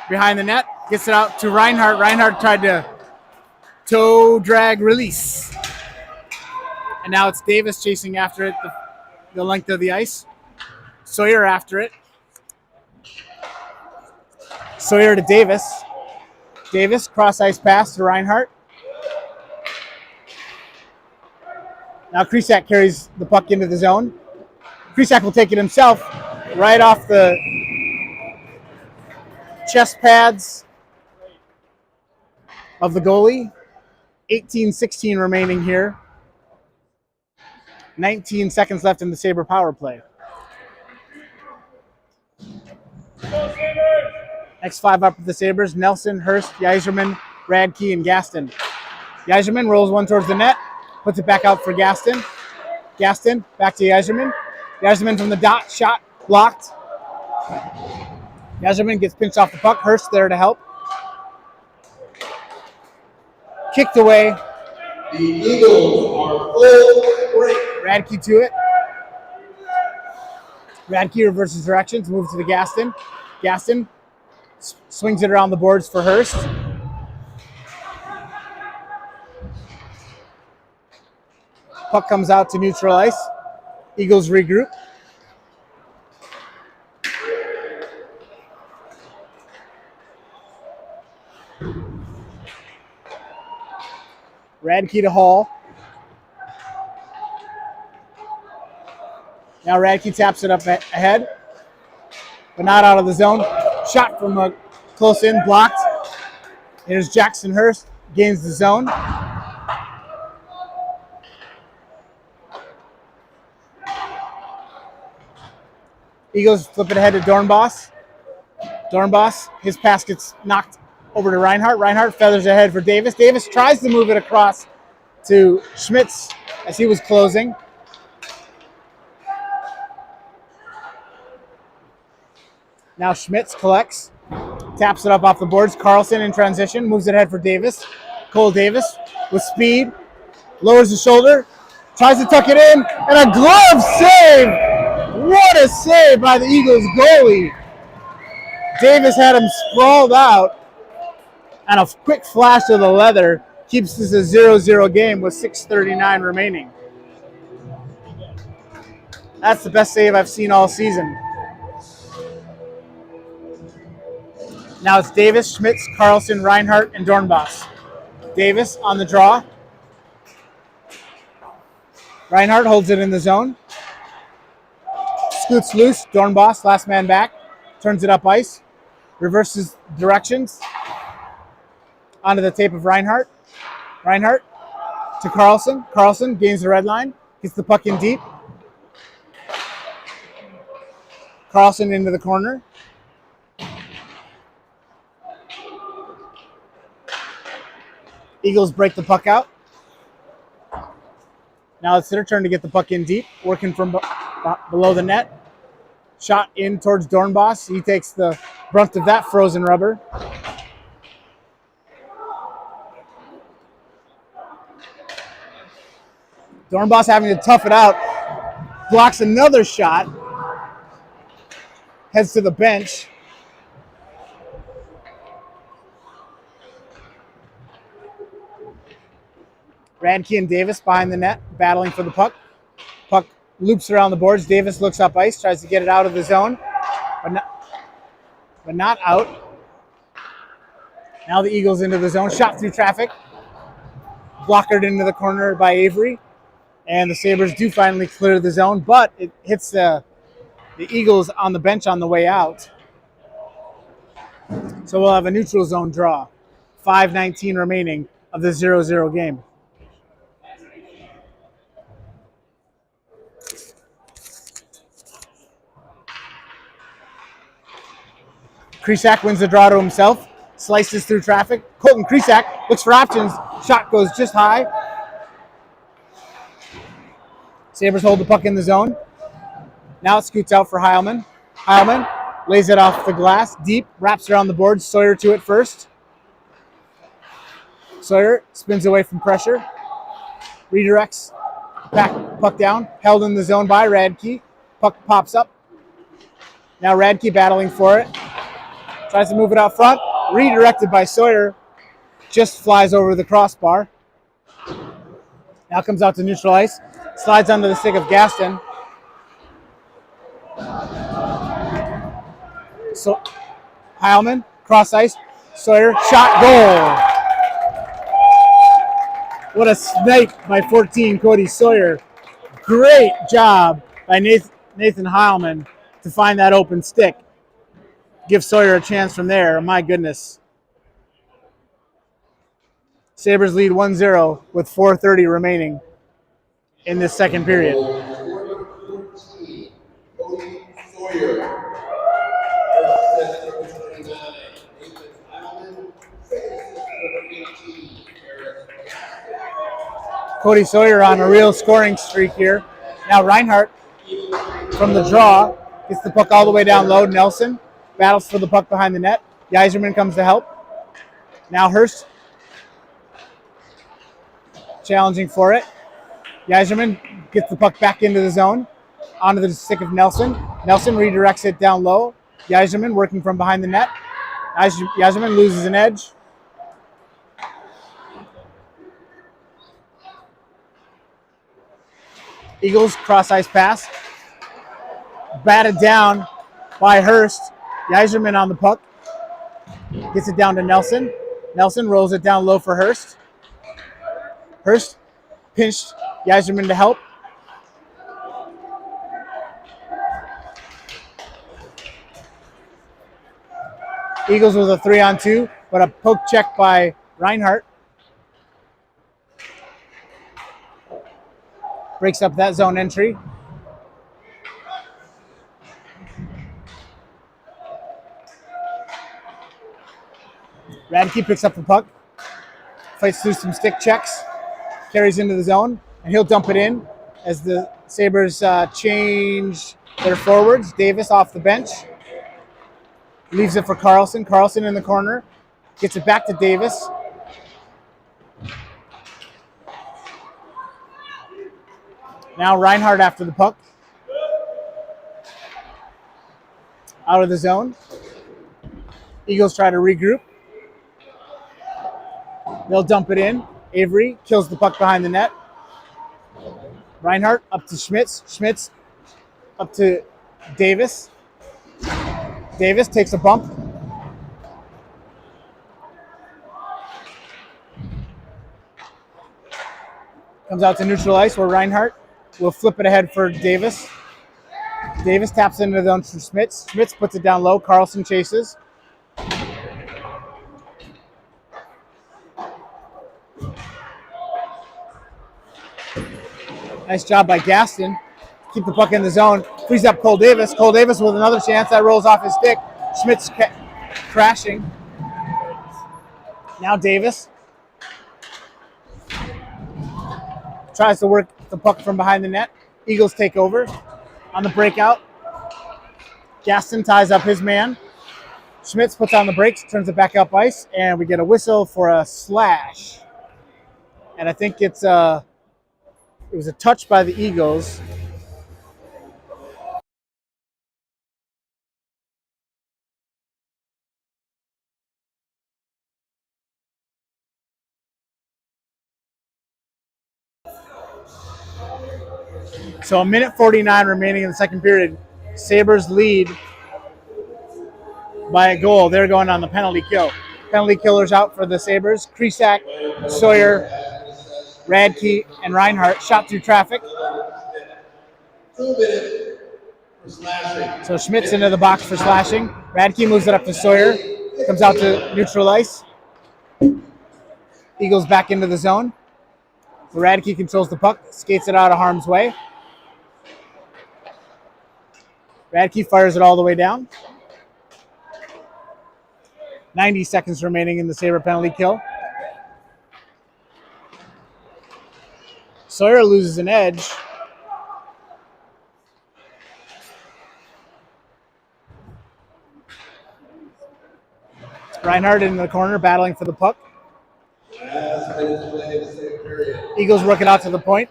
behind the net, gets it out to Reinhardt. Reinhardt tried to toe, drag, release. And now it's Davis chasing after it the length of the ice. Sawyer after it. Sawyer to Davis. Davis, cross ice pass to Reinhardt. Now Krisak carries the puck into the zone. Krisak will take it himself right off the chest pads of the goalie. 18-16 remaining here. 19 seconds left in the Saber power play. Next five up for the Sabres: Nelson, Hurst, Yzerman, Radke, and Gaston. Yzerman rolls one towards the net, puts it back out for Gaston. Gaston back to Yzerman. Yzerman from the dot, shot blocked. Yzerman gets pinched off the puck. Hurst there to help. Kicked away. The Eagles are full break. Radke to it. Radke reverses directions, moves to the Gaston. Gaston swings it around the boards for Hurst. Puck comes out to neutral ice. Eagles regroup. Radke to Hall. Now Radke taps it up ahead, but not out of the zone. Shot from a close in, blocked. Here's Jackson Hurst, gains the zone. Eagles flip it ahead to Dornbos. Dornbos, his pass gets knocked over to Reinhardt. Reinhardt feathers ahead for Davis. Davis tries to move it across to Schmitz as he was closing. Now Schmitz collects, taps it up off the boards. Carlson in transition, moves it ahead for Davis. Cole Davis with speed, lowers the shoulder, tries to tuck it in, and a glove save! What a save by the Eagles goalie. Davis had him sprawled out, and a quick flash of the leather keeps this a 0-0 game with 6:39 remaining. That's the best save I've seen all season. Now it's Davis, Schmitz, Carlson, Reinhardt, and Dornbos. Davis on the draw. Reinhardt holds it in the zone. Scoots loose. Dornbos, last man back. Turns it up ice. Reverses directions. Onto the tape of Reinhardt. Reinhardt to Carlson. Carlson gains the red line. Gets the puck in deep. Carlson into the corner. Eagles break the puck out. Now it's their turn to get the puck in deep, working from below the net. Shot in towards Dornbos. He takes the brunt of that frozen rubber. Dornbos having to tough it out. Blocks another shot. Heads to the bench. Radke and Davis behind the net, battling for the puck. Puck loops around the boards. Davis looks up ice, tries to get it out of the zone, but not out. Now the Eagles into the zone. Shot through traffic. Blockered into the corner by Avery. And the Sabres do finally clear the zone, but it hits the Eagles on the bench on the way out. So we'll have a neutral zone draw. 5:19 remaining of the 0-0 game. Krisak wins the draw to himself. Slices through traffic. Colton Krisak looks for options. Shot goes just high. Sabres hold the puck in the zone. Now it scoots out for Heilman. Heilman lays it off the glass. Deep. Wraps around the boards. Sawyer to it first. Sawyer spins away from pressure. Redirects. Back puck down. Held in the zone by Radke. Puck pops up. Now Radke battling for it. Tries to move it out front. Redirected by Sawyer. Just flies over the crossbar. Now comes out to neutral ice. Slides onto the stick of Gaston. So Heilman, cross ice. Sawyer, shot, goal. What a snipe by 14, Cody Sawyer. Great job by Nathan Heilman to find that open stick. Give Sawyer a chance from there. My goodness. Sabres lead 1-0 with 4:30 remaining in this second period. Cody Sawyer on a real scoring streak here. Now Reinhardt from the draw gets the puck all the way down low. Nelson battles for the puck behind the net. Yzerman comes to help. Now Hurst challenging for it. Yzerman gets the puck back into the zone. Onto the stick of Nelson. Nelson redirects it down low. Yzerman working from behind the net. Yzerman loses an edge. Eagles cross ice pass. Batted down by Hurst. Yzerman on the puck. Gets it down to Nelson. Nelson rolls it down low for Hurst. Hurst pinched Yzerman to help. Eagles with a 3-on-2, but a poke check by Reinhardt. Breaks up that zone entry. Radke picks up the puck. Fights through some stick checks. Carries into the zone, and he'll dump it in as the Sabres change their forwards. Davis off the bench. Leaves it for Carlson. Carlson in the corner. Gets it back to Davis. Now Reinhardt after the puck. Out of the zone. Eagles try to regroup. They'll dump it in. Avery kills the puck behind the net. Reinhardt up to Schmitz. Schmitz up to Davis. Davis takes a bump. Comes out to neutral ice where Reinhardt will flip it ahead for Davis. Davis taps into the zone for Schmitz. Schmitz puts it down low. Carlson chases. Nice job by Gaston. Keep the puck in the zone. Frees up Cole Davis. Cole Davis with another chance. That rolls off his stick. Schmitz crashing. Now Davis tries to work the puck from behind the net. Eagles take over on the breakout. Gaston ties up his man. Schmitz puts on the brakes, turns it back up ice, and we get a whistle for a slash. And I think it was a touch by the Eagles. So a minute 49 remaining in the second period. Sabres lead by a goal. They're going on the penalty kill. Penalty killers out for the Sabres. Krisak, Sawyer, Radke, and Reinhart shot through traffic. 2 minutes for slashing. So Schmitz into the box for slashing. Radke moves it up to Sawyer. Comes out to neutral ice. Eagles back into the zone. Radke controls the puck, skates it out of harm's way. Radke fires it all the way down. 90 seconds remaining in the Sabre penalty kill. Sawyer loses an edge. Reinhardt in the corner battling for the puck. Last minute to play in the second period. Eagles work it out to the point.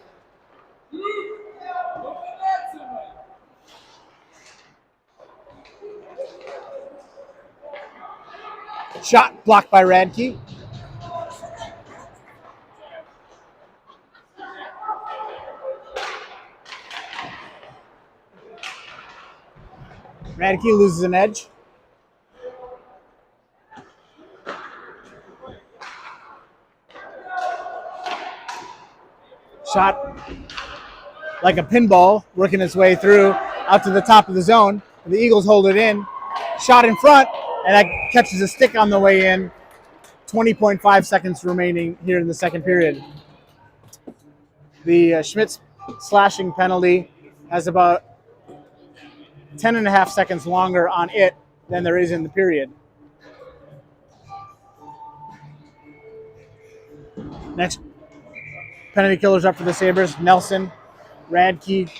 Shot blocked by Radke. Radke loses an edge. Shot like a pinball, working its way through out to the top of the zone. The Eagles hold it in. Shot in front, and that catches a stick on the way in. 20.5 seconds remaining here in the second period. The Schmitz slashing penalty has about 10 and a half seconds longer on it than there is in the period. Next penalty killers up for the Sabres. Nelson, Radke,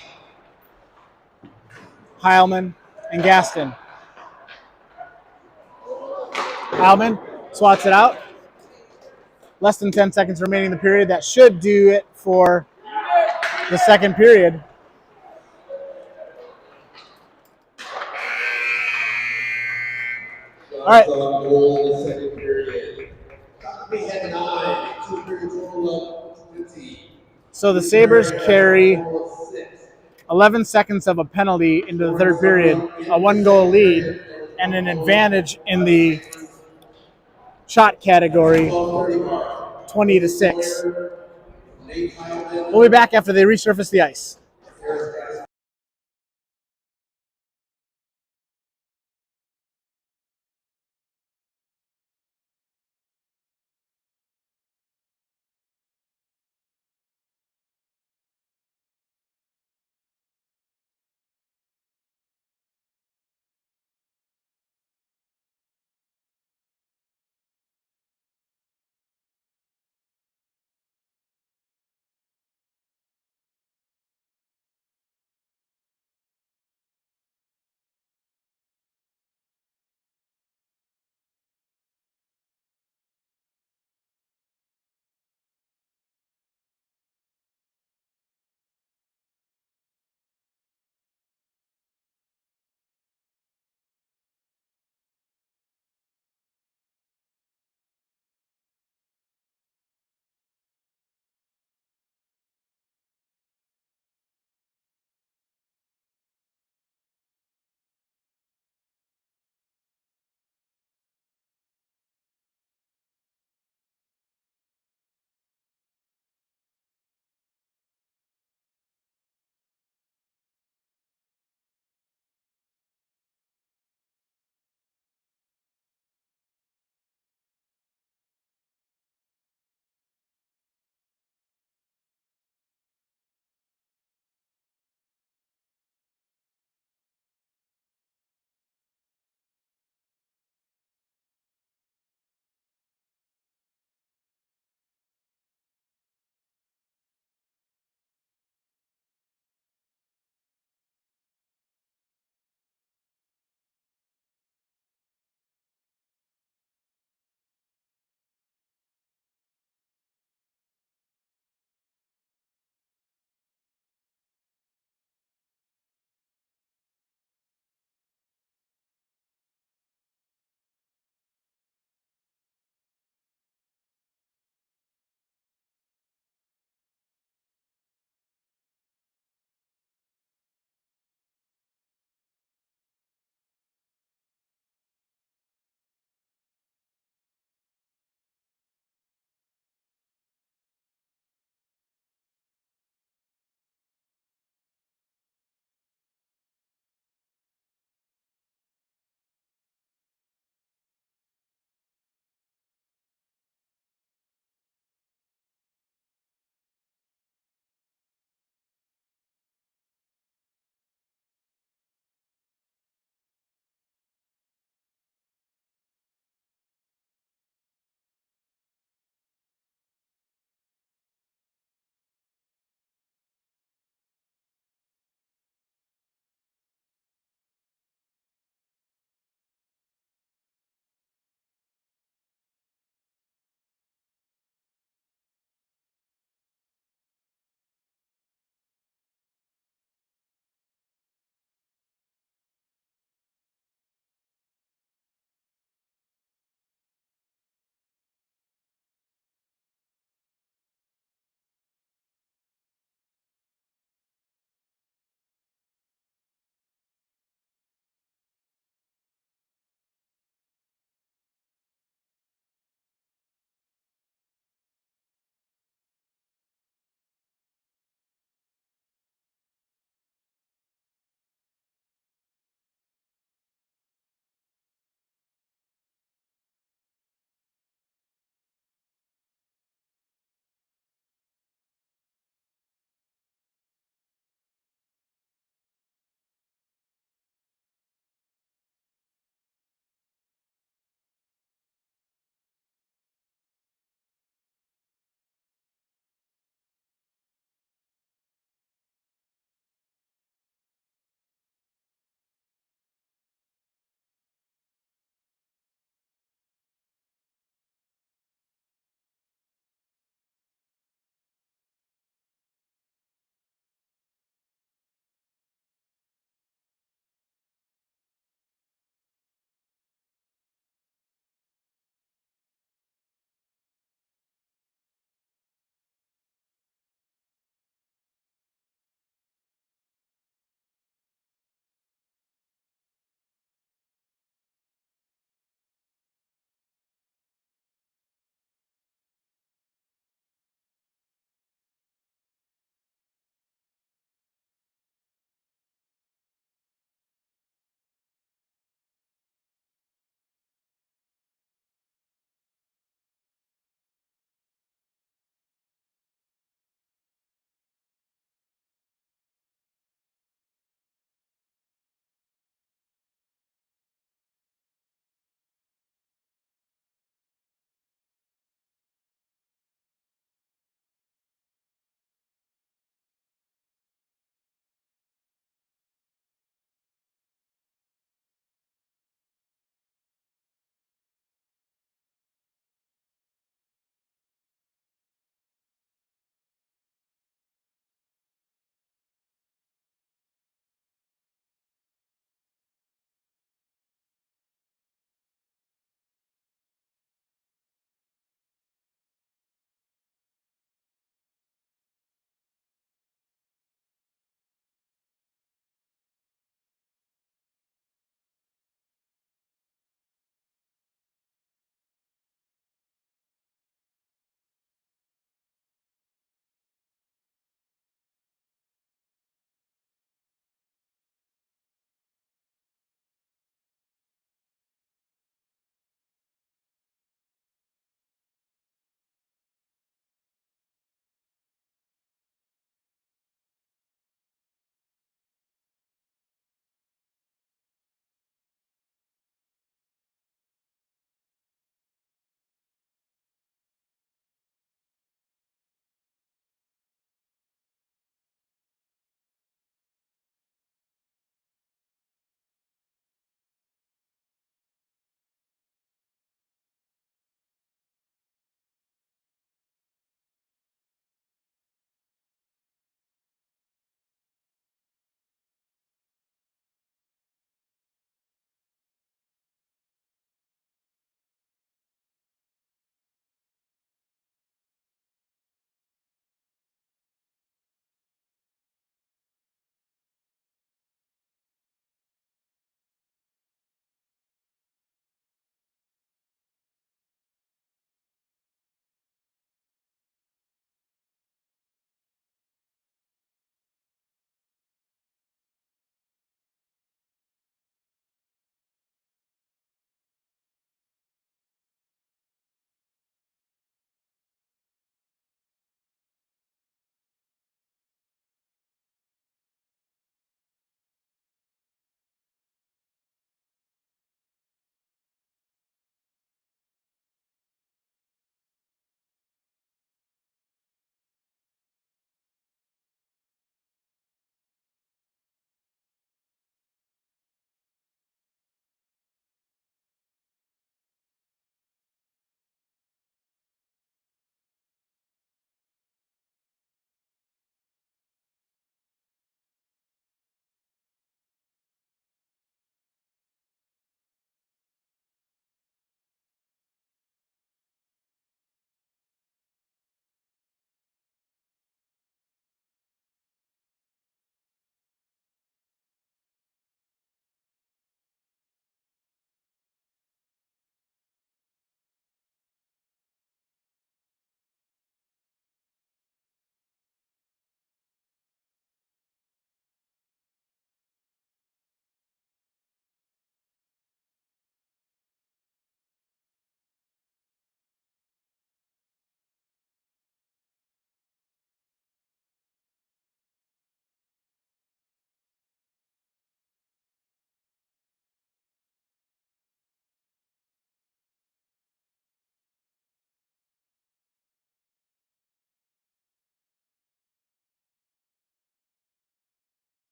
Heilman, and Gaston. Heilman swats it out. Less than 10 seconds remaining in the period. That should do it for the second period. All right. Goal in the second period. Shakopee had 9, 2 periods total of 20. So the Sabres carry 11 seconds of a penalty into the third period, a 1-goal lead, and an advantage in the shot category, 20-6. We'll be back after they resurface the ice.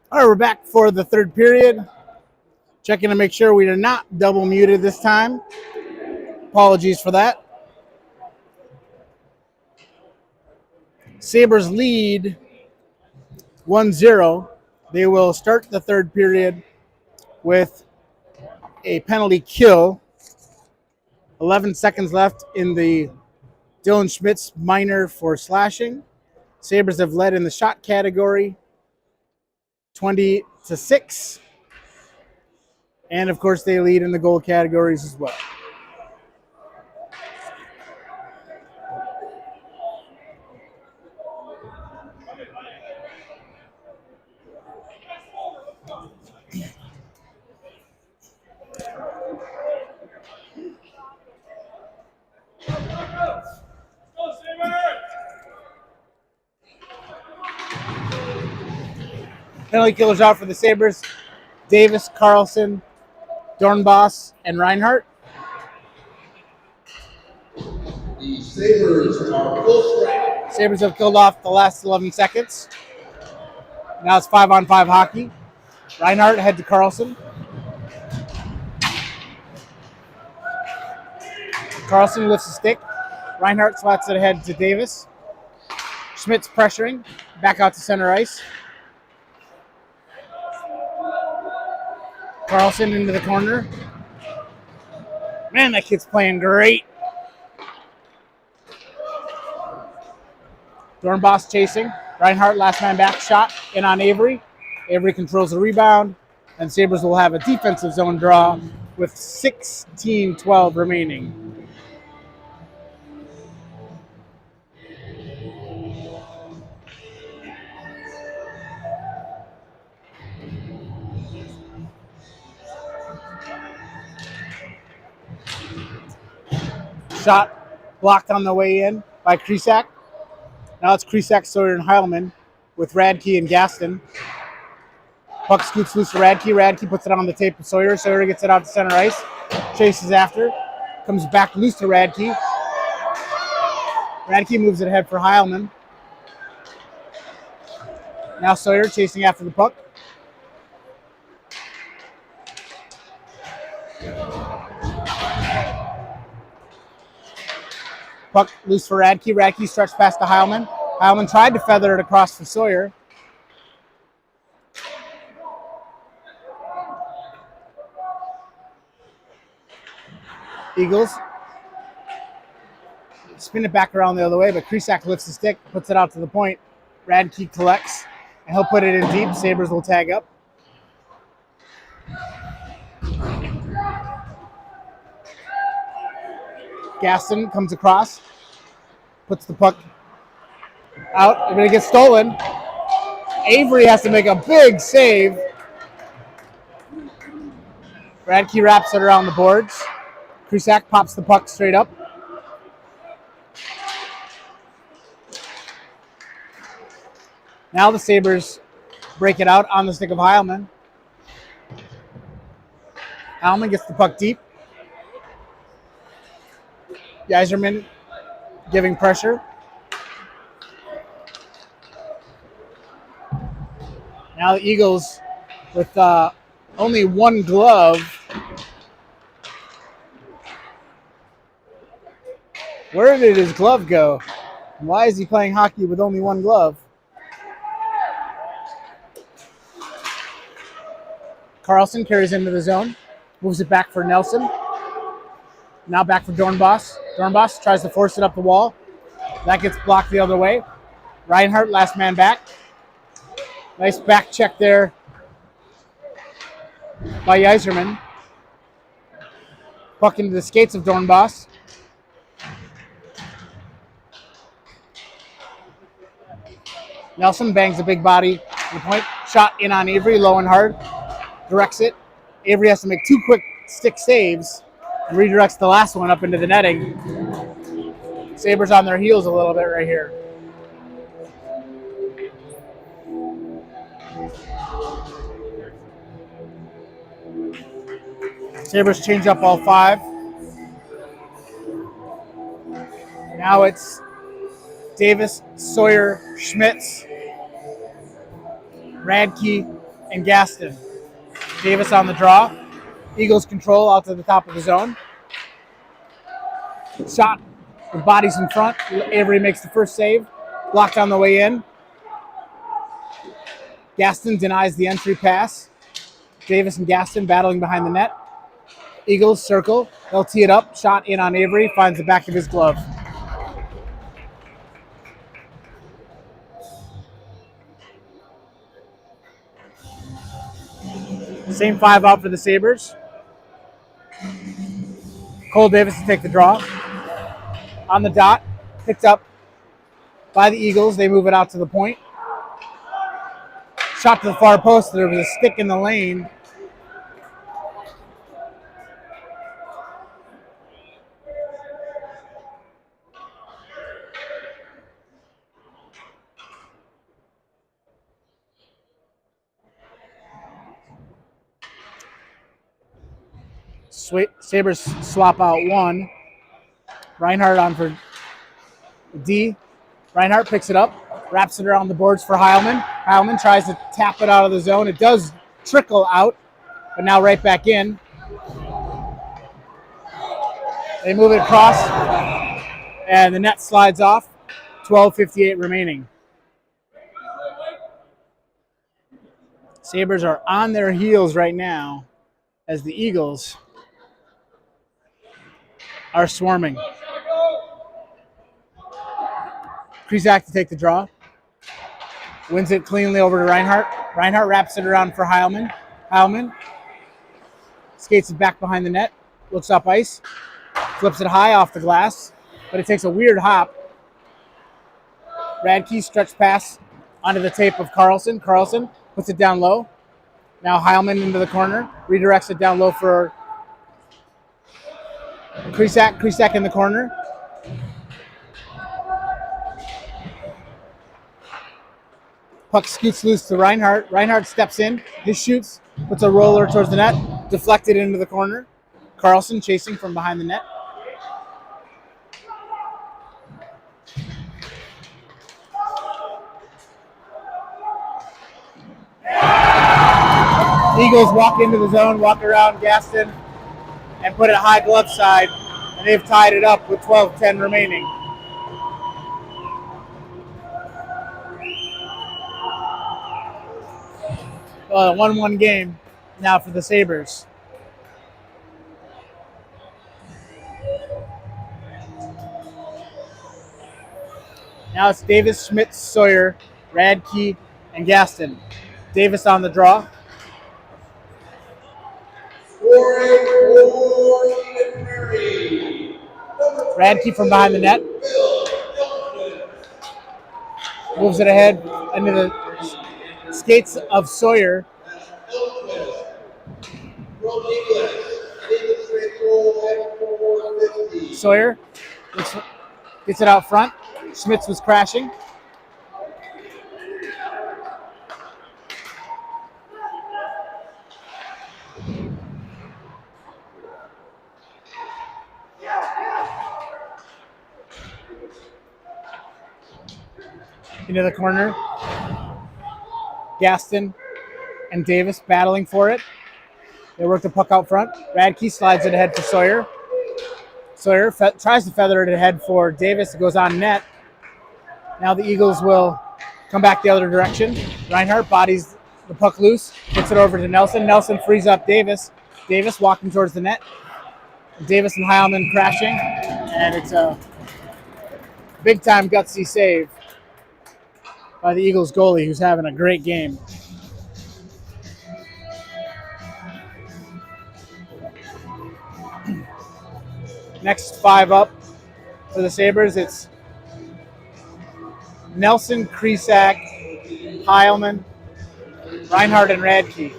All right, we're back for the third period. Checking to make sure we are not double muted this time. Apologies for that. Sabers lead 1-0. They will start the third period with a penalty kill. 11 seconds left in the Dylan Schmitz minor for slashing. Sabres have led in the shot category 20-6. And of course, they lead in the goal categories as well. Penalty killers out for the Sabres. Davis, Carlson, Dornbos, and Reinhardt. The Sabers are full strength. Sabres have killed off the last 11 seconds. Now it's 5-on-5 hockey. Reinhardt ahead to Carlson. Carlson lifts the stick. Reinhardt slats it ahead to Davis. Schmitz pressuring. Back out to center ice. Carlson into the corner. Man, that kid's playing great. Dornbos chasing. Reinhardt, last man back, shot in on Avery. Avery controls the rebound, and Sabres will have a defensive zone draw with 16:12 remaining. Shot blocked on the way in by Krisak. Now it's Krisak, Sawyer, and Heilman with Radke and Gaston. Puck scoots loose to Radke. Radke puts it on the tape of Sawyer. Sawyer gets it out to center ice. Chases after. Comes back loose to Radke. Radke moves it ahead for Heilman. Now Sawyer chasing after the puck. Puck loose for Radke. Radke stretched past to Heilman. Heilman tried to feather it across for Sawyer. Eagles spin it back around the other way, but Krisak lifts the stick, puts it out to the point. Radke collects, and he'll put it in deep. Sabres will tag up. Gaston comes across, puts the puck out, and it gets stolen. Avery has to make a big save. Radke wraps it around the boards. Krisak pops the puck straight up. Now the Sabres break it out on the stick of Heilman. Heilman gets the puck deep. Yzerman giving pressure. Now the Eagles with only one glove. Where did his glove go? Why is he playing hockey with only one glove? Carlson carries into the zone. Moves it back for Nelson. Now back for Dornbos. Dornbos tries to force it up the wall. That gets blocked the other way. Reinhardt, last man back. Nice back check there by Yzerman. Puck into the skates of Dornbos. Nelson bangs a big body to the point. Shot in on Avery, low and hard. Directs it. Avery has to make two quick stick saves. And redirects the last one up into the netting. Sabres on their heels a little bit right here. Sabres change up all five. Now it's Davis, Sawyer, Schmitz. Radke, and Gaston. Davis on the draw. Eagles control out to the top of the zone. Shot with bodies in front. Avery makes the first save. Blocked on the way in. Gaston denies the entry pass. Davis and Gaston battling behind the net. Eagles circle. They'll tee it up. Shot in on Avery. Finds the back of his glove. Same 5 out for the Sabers. Cole Davis to take the draw. On the dot. Picked up by the Eagles. They move it out to the point. Shot to the far post. There was a stick in the lane. Sabers swap out 1. Reinhardt on for D. Reinhardt picks it up, wraps it around the boards for Heilman. Heilman tries to tap it out of the zone. It does trickle out, but now right back in. They move it across, and the net slides off. 12:58 remaining. Sabers are on their heels right now as the Eagles are swarming. Krisak to take the draw. Wins it cleanly over to Reinhardt. Reinhardt wraps it around for Heilman. Heilman skates it back behind the net. Looks up ice. Flips it high off the glass. But it takes a weird hop. Radke stretch pass onto the tape of Carlson. Carlson puts it down low. Now Heilman into the corner. Redirects it down low for Krisak. Krisak in the corner. Puck scoots loose to Reinhardt. Reinhardt steps in. He shoots. Puts a roller towards the net. Deflected into the corner. Carlson chasing from behind the net. Eagles walk into the zone, walk around Gaston, and put it high glove side, and they've tied it up with 12:10 remaining. Well, a 1-1 game now for the Sabers. Now it's Davis, Schmidt, Sawyer, Radke, and Gaston. Davis on the draw. Radke from behind the net. Moves it ahead into the skates of Sawyer. Sawyer gets it out front. Schmitz was crashing. Into the corner. Gaston and Davis battling for it. They work the puck out front. Radke slides it ahead for Sawyer. Sawyer tries to feather it ahead for Davis. It goes on net. Now the Eagles will come back the other direction. Reinhardt bodies the puck loose. Gets it over to Nelson. Nelson frees up Davis. Davis walking towards the net. Davis and Heilman crashing. And it's a big-time gutsy save by the Eagles goalie, who's having a great game. Next 5 up for the Sabres, it's Nelson, Krisak, Heilman, Reinhardt, and Radke.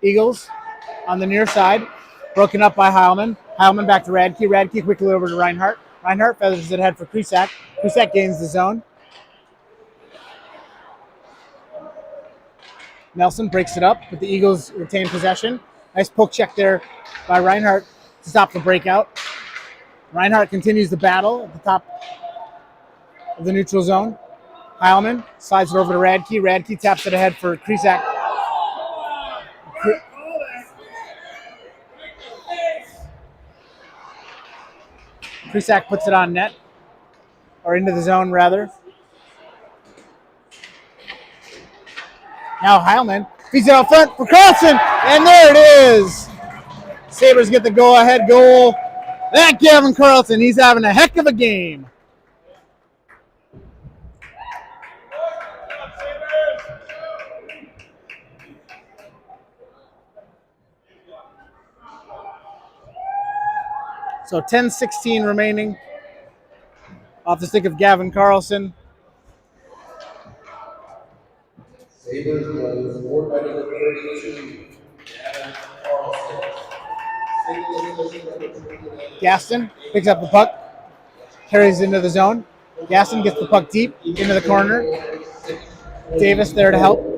Eagles on the near side, broken up by Heilman. Heilman back to Radke. Radke quickly over to Reinhardt. Reinhardt feathers it ahead for Krisak. Krisak gains the zone. Nelson breaks it up, but the Eagles retain possession. Nice poke check there by Reinhardt to stop the breakout. Reinhardt continues the battle at the top of the neutral zone. Heilman slides it over to Radke. Radke taps it ahead for Krisak. Krisak puts it on net, or into the zone rather. Now Heilman feeds it out front for Carlson, and there it is. Sabres get the go-ahead goal. That Gavin Carlson, he's having a heck of a game. So 10-16 remaining. Off the stick of Gavin Carlson. Sabers was scored by number 32, Gavin Carlson. Gaston picks up the puck, carries into the zone. Gaston gets the puck deep into the corner. Davis there to help.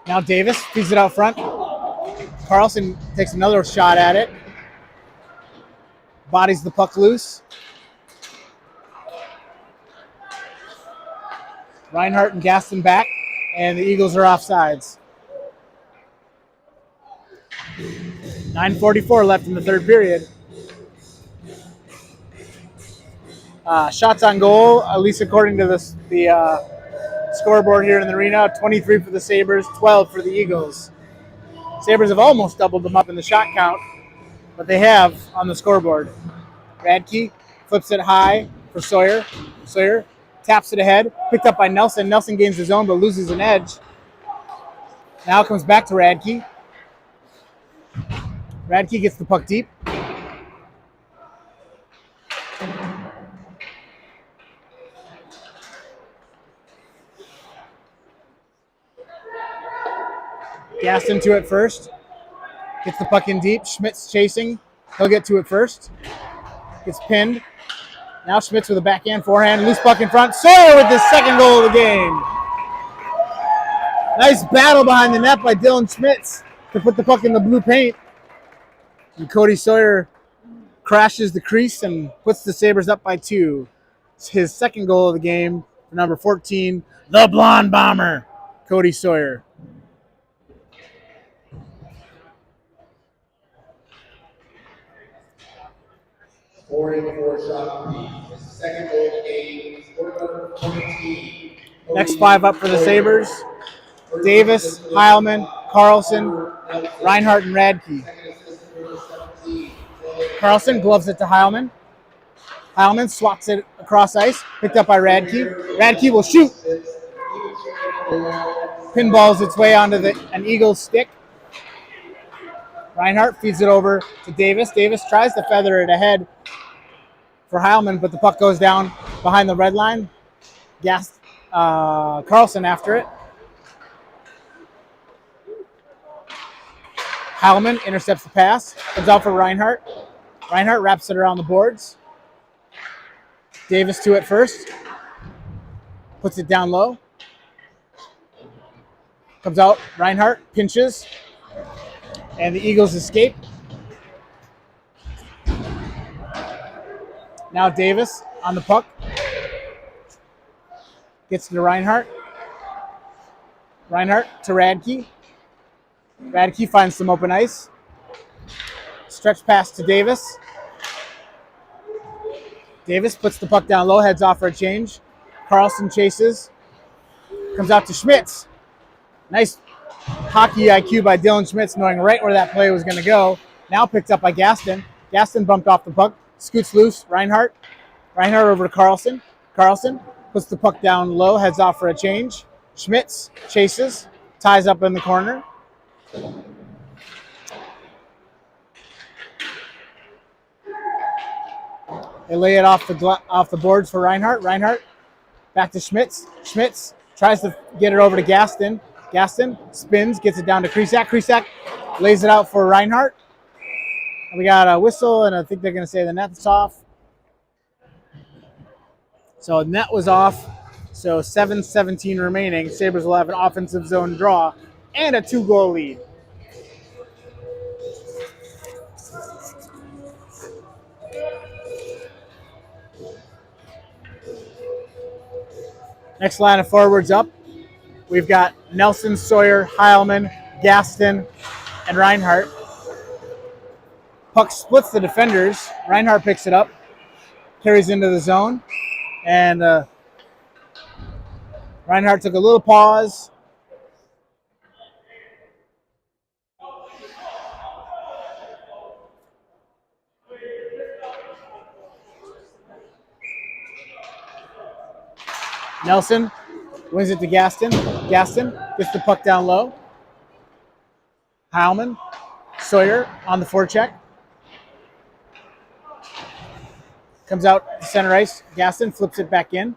Now Davis feeds it out front. Carlson takes another shot at it. Bodies the puck loose. Reinhardt and Gaston back, and the Eagles are offsides. 9:44 left in the third period. Shots on goal, at least according to the scoreboard here in the arena, 23 for the Sabres, 12 for the Eagles. Sabres have almost doubled them up in the shot count, but they have on the scoreboard. Radke flips it high for Sawyer. Sawyer taps it ahead, picked up by Nelson. Nelson gains the zone but loses an edge. Now comes back to Radke. Radke gets the puck deep. Gaston to it first. Gets the puck in deep. Schmitz chasing. He'll get to it first. Gets pinned. Now Schmitz with a backhand, forehand, loose puck in front. Sawyer with his second goal of the game. Nice battle behind the net by Dylan Schmitz to put the puck in the blue paint. And Cody Sawyer crashes the crease and puts the Sabres up by 2. It's his second goal of the game for number 14, the Blonde Bomber, Cody Sawyer. Scoring for Shakopee. His second goal of the game, scored number 14. Next 5 up for the Sabres. Davis, Heilman, Carlson, Reinhardt, and Radke. Carlson gloves it to Heilman. Heilman swats it across ice, picked up by Radke. Radke will shoot. Pinballs its way onto an Eagles stick. Reinhardt feeds it over to Davis. Davis tries to feather it ahead for Heilman, but the puck goes down behind the red line. Carlson after it. Heilman intercepts the pass. Comes out for Reinhardt. Reinhardt wraps it around the boards. Davis to it first. Puts it down low. Comes out. Reinhardt pinches. And the Eagles escape. Now Davis on the puck. Gets to Reinhardt. Reinhardt to Radke. Radke finds some open ice. Stretch pass to Davis. Davis puts the puck down low, heads off for a change. Carlson chases. Comes out to Schmitz. Nice hockey IQ by Dylan Schmitz, knowing right where that play was going to go. Now picked up by Gaston. Gaston bumped off the puck. Scoots loose. Reinhardt. Reinhardt over to Carlson. Carlson puts the puck down low, heads off for a change. Schmitz chases. Ties up in the corner. They lay it off the boards for Reinhardt. Reinhardt back to Schmitz. Schmitz tries to get it over to Gaston. Gaston spins, gets it down to Krisak. Krisak lays it out for Reinhardt. And we got a whistle, and I think they're going to say the net's off. So net was off. So 7:17 remaining. Sabres will have an offensive zone draw and a 2-goal lead. Next line of forwards up, we've got Nelson, Sawyer, Heilman, Gaston, and Reinhardt. Puck splits the defenders. Reinhardt picks it up, carries into the zone, and Reinhardt took a little pause. Nelson wins it to Gaston. Gaston gets the puck down low. Heilman, Sawyer on the forecheck. Comes out to center ice. Gaston flips it back in.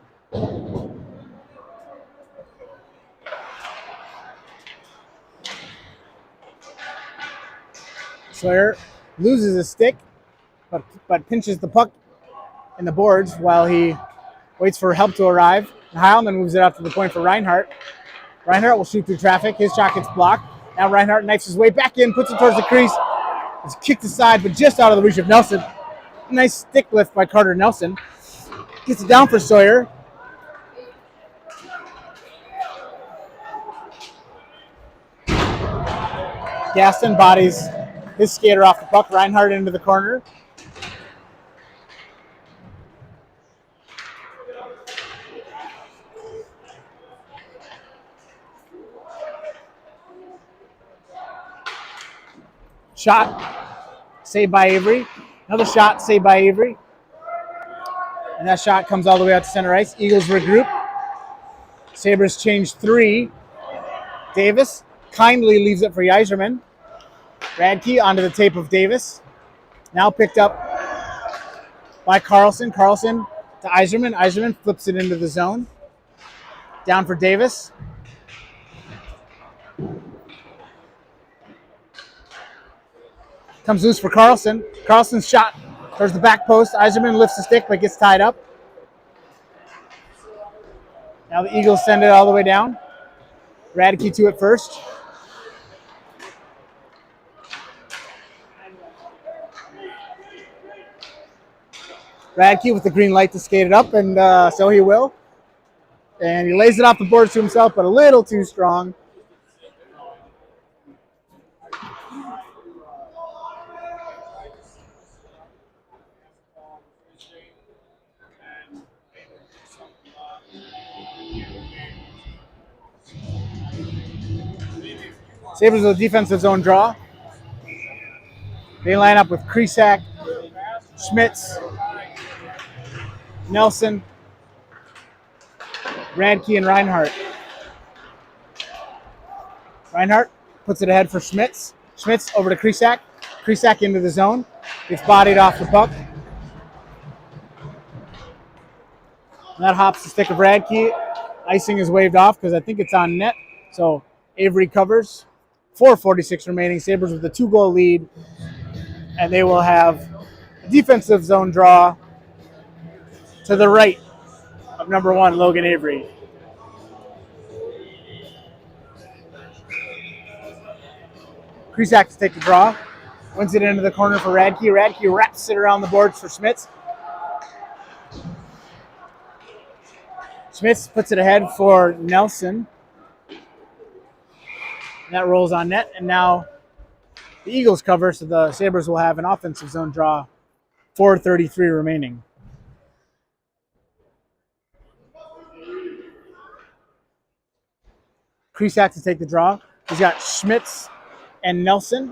Sawyer loses his stick, but pinches the puck in the boards while he waits for help to arrive. And Heilman moves it out to the point for Reinhardt. Reinhardt will shoot through traffic. His shot gets blocked. Now Reinhardt knifes his way back in, puts it towards the crease. It's kicked aside, but just out of the reach of Nelson. Nice stick lift by Carter Nelson. Gets it down for Sawyer. Gaston bodies his skater off the puck. Reinhardt into the corner. Shot saved by Avery. Another shot saved by Avery. And that shot comes all the way out to center ice. Eagles regroup. Sabres change 3. Davis kindly leaves it for Yzerman. Radke onto the tape of Davis. Now picked up by Carlson. Carlson to Yzerman. Yzerman flips it into the zone. Down for Davis. Comes loose for Carlson. Carlson's shot towards the back post. Yzerman lifts the stick but gets tied up. Now the Eagles send it all the way down. Radke to it first. Radke with the green light to skate it up, and so he will. And he lays it off the boards to himself, but a little too strong. Sabres with a defensive zone draw. They line up with Krisak, Schmitz, Nelson, Radke, and Reinhardt. Reinhardt puts it ahead for Schmitz. Schmitz over to Krisak. Krisak into the zone. Gets bodied off the puck. And that hops the stick of Radke. Icing is waved off because I think it's on net. So Avery covers. 4:46 remaining. Sabres with a 2-goal lead. And they will have a defensive zone draw to the right of number 1, Logan Avery. Krisak to take the draw. Wins it into the corner for Radke. Radke wraps it around the boards for Schmitz. Schmitz puts it ahead for Nelson. That rolls on net, and now the Eagles cover, so the Sabres will have an offensive zone draw. 4:33 remaining. Krisak to take the draw. He's got Schmitz and Nelson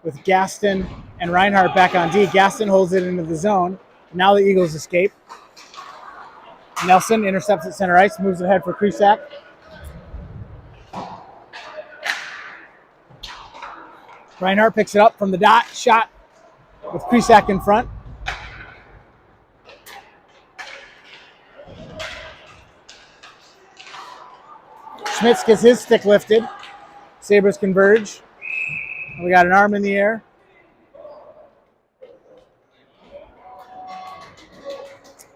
with Gaston and Reinhardt back on D. Gaston holds it into the zone. Now the Eagles escape. Nelson intercepts at center ice, moves ahead for Krisak. Reinhardt picks it up from the dot, shot with Krisak in front. Schmitz gets his stick lifted. Sabres converge. We got an arm in the air.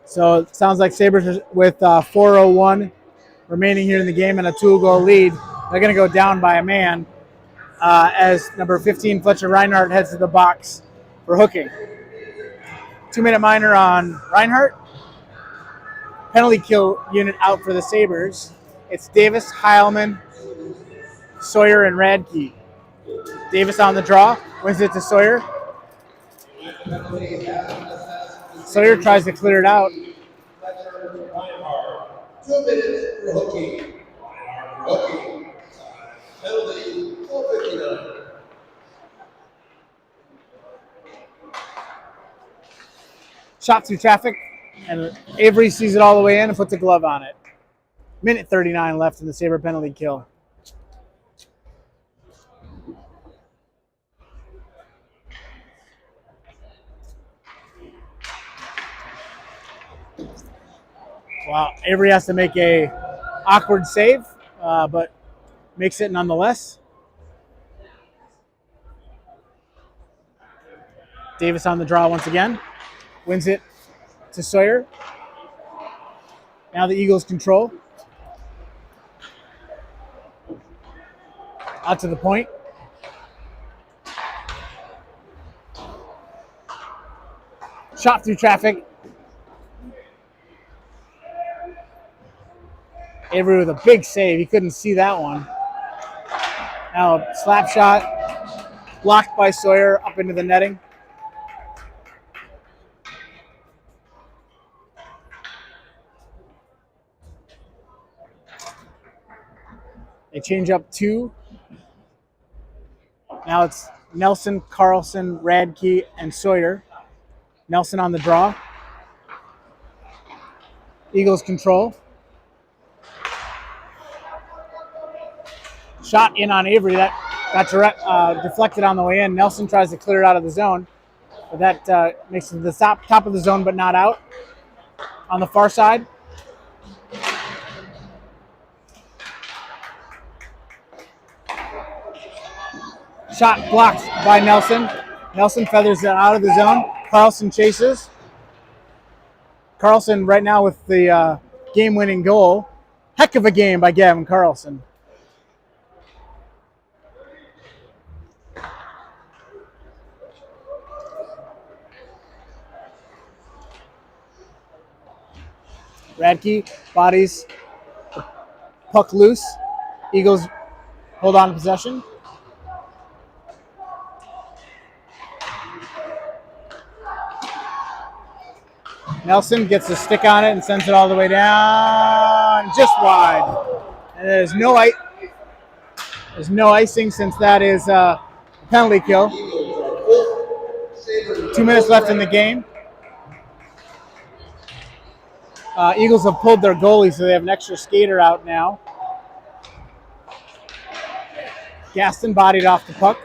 So it sounds like Sabres with 4:01 remaining here in the game and a 2-goal lead. They're going to go down by a man. As number 15, Fletcher Reinhardt, heads to the box for hooking. 2-minute minor on Reinhardt. penalty kill unit out for the Sabers. It's Davis, Heilman, Sawyer, and Radke. Davis on the draw, wins it to Sawyer. Sawyer tries to clear it out. 2 minutes for hooking. Hooking. Penalty 459. Shot through traffic, and Avery sees it all the way in and puts a glove on it. Minute 39 left in the Saber penalty kill. Wow, Avery has to make a awkward save, but makes it nonetheless. Davis on the draw once again. Wins it to Sawyer. Now the Eagles control. Out to the point. Shot through traffic. Avery with a big save. He couldn't see that one. Now a slap shot. Blocked by Sawyer up into the netting. They change up 2. Now it's Nelson, Carlson, Radke, and Sawyer. Nelson on the draw. Eagles control. Shot in on Avery. That got deflected on the way in. Nelson tries to clear it out of the zone. But that makes it to the top of the zone, but not out. On the far side. Shot blocked by Nelson. Nelson feathers it out of the zone. Carlson chases. Carlson right now with the game-winning goal. Heck of a game by Gavin Carlson. Radke bodies the puck loose. Eagles hold on to possession. Nelson gets a stick on it and sends it all the way down, just wide. And there's no icing since that is a penalty kill. 2 minutes left in the game. Eagles have pulled their goalie, so they have an extra skater out now. Gaston bodied off the puck.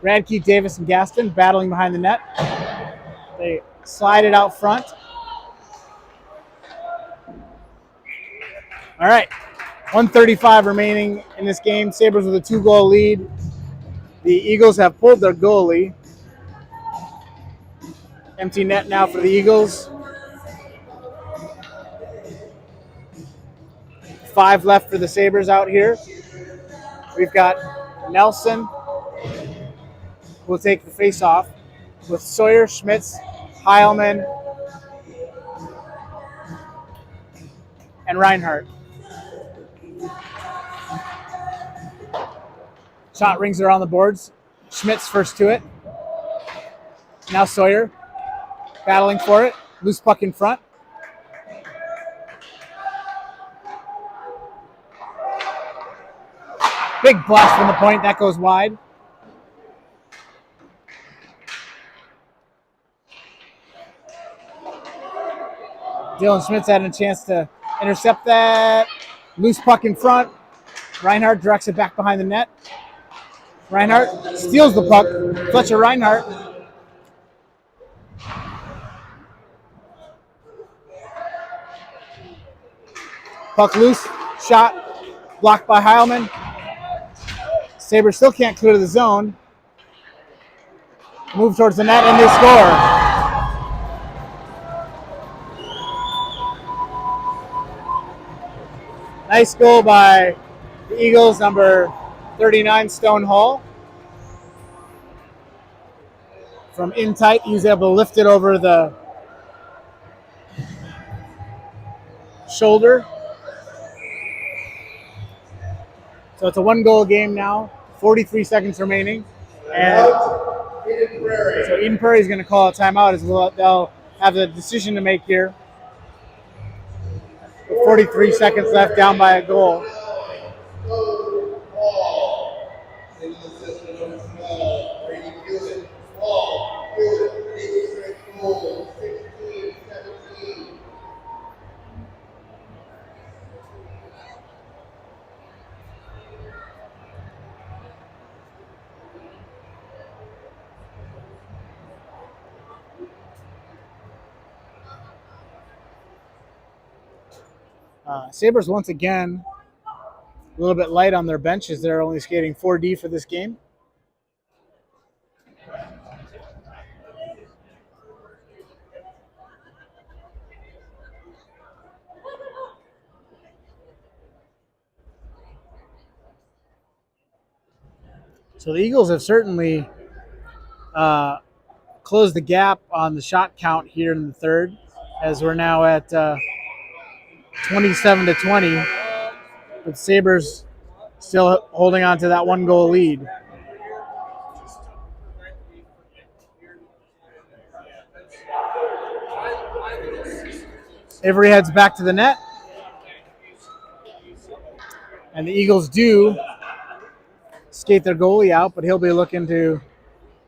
Radke, Davis, and Gaston battling behind the net. They slide it out front. All right, 1:35 remaining in this game. Sabres with a 2-goal lead. The Eagles have pulled their goalie. Empty net now for the Eagles. 5 left for the Sabres out here. We've got Nelson who will take the face-off with Sawyer, Schmitz, Heilman, and Reinhardt. Shot rings around the boards. Schmitz first to it. Now Sawyer battling for it. Loose puck in front. Big blast from the point. That goes wide. Dylan Schmitz had a chance to intercept that. Loose puck in front. Reinhardt directs it back behind the net. Reinhardt steals the puck. Fletcher Reinhardt. Puck loose. Shot. Blocked by Heilman. Sabres still can't clear the zone. Move towards the net and they score. Nice goal by the Eagles, number 39, Stone Hall. From in tight, he was able to lift it over the shoulder. So it's a 1-goal game now. 43 seconds remaining. And so Eden Prairie is going to call a timeout as well. They'll have a decision to make here. With 43 seconds left, down by a goal. Sabers once again a little bit light on their benches. They're only skating 4D for this game. So the Eagles have certainly closed the gap on the shot count here in the third, as we're now at 27-20, with Sabers still holding on to that 1-goal lead. Avery heads back to the net. And the Eagles do skate their goalie out, but he'll be looking to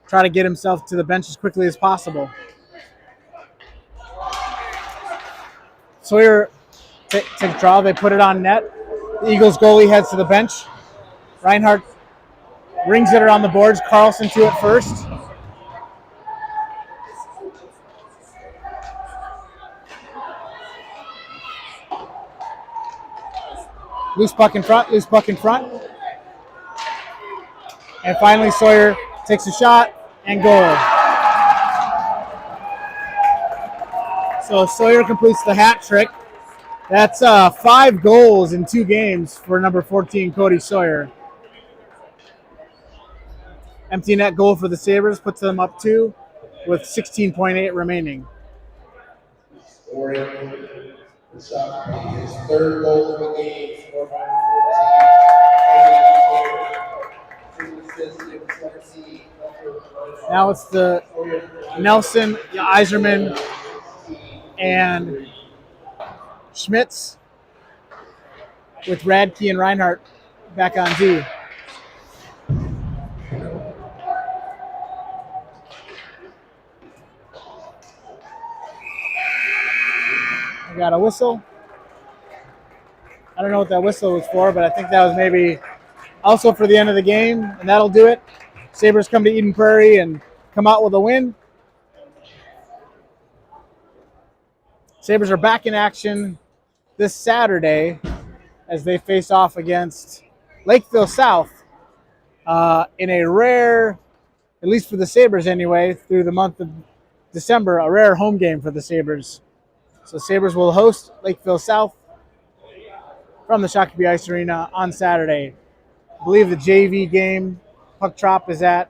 try to get himself to the bench as quickly as possible. Sawyer takes a draw. They put it on net. The Eagles goalie heads to the bench. Reinhardt rings it around the boards. Carlson to it first. Loose puck in front, loose puck in front. And finally Sawyer takes a shot and goal. So Sawyer completes the hat trick. That's 5 goals in 2 games for number 14, Cody Sawyer. Empty net goal for the Sabres puts them up 2 with 16.8 remaining. Scoring for Shakopee, his 3rd goal of the game, scored by 14. Now it's the Nelson, Iserman, and Schmitz with Radke and Reinhardt back on D. I got a whistle. I don't know what that whistle was for, but I think that was maybe also for the end of the game, and that'll do it. Sabres come to Eden Prairie and come out with a win. Sabres are back in action this Saturday as they face off against Lakeville South in a rare, at least for the Sabres anyway, through the month of December, a rare home game for the Sabres. So Sabres will host Lakeville South from the Shakopee Ice Arena on Saturday. I believe the JV game, puck drop, is at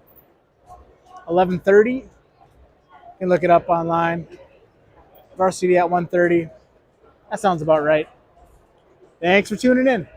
11:30. You can look it up online. Varsity at 1:30. That sounds about right. Thanks for tuning in.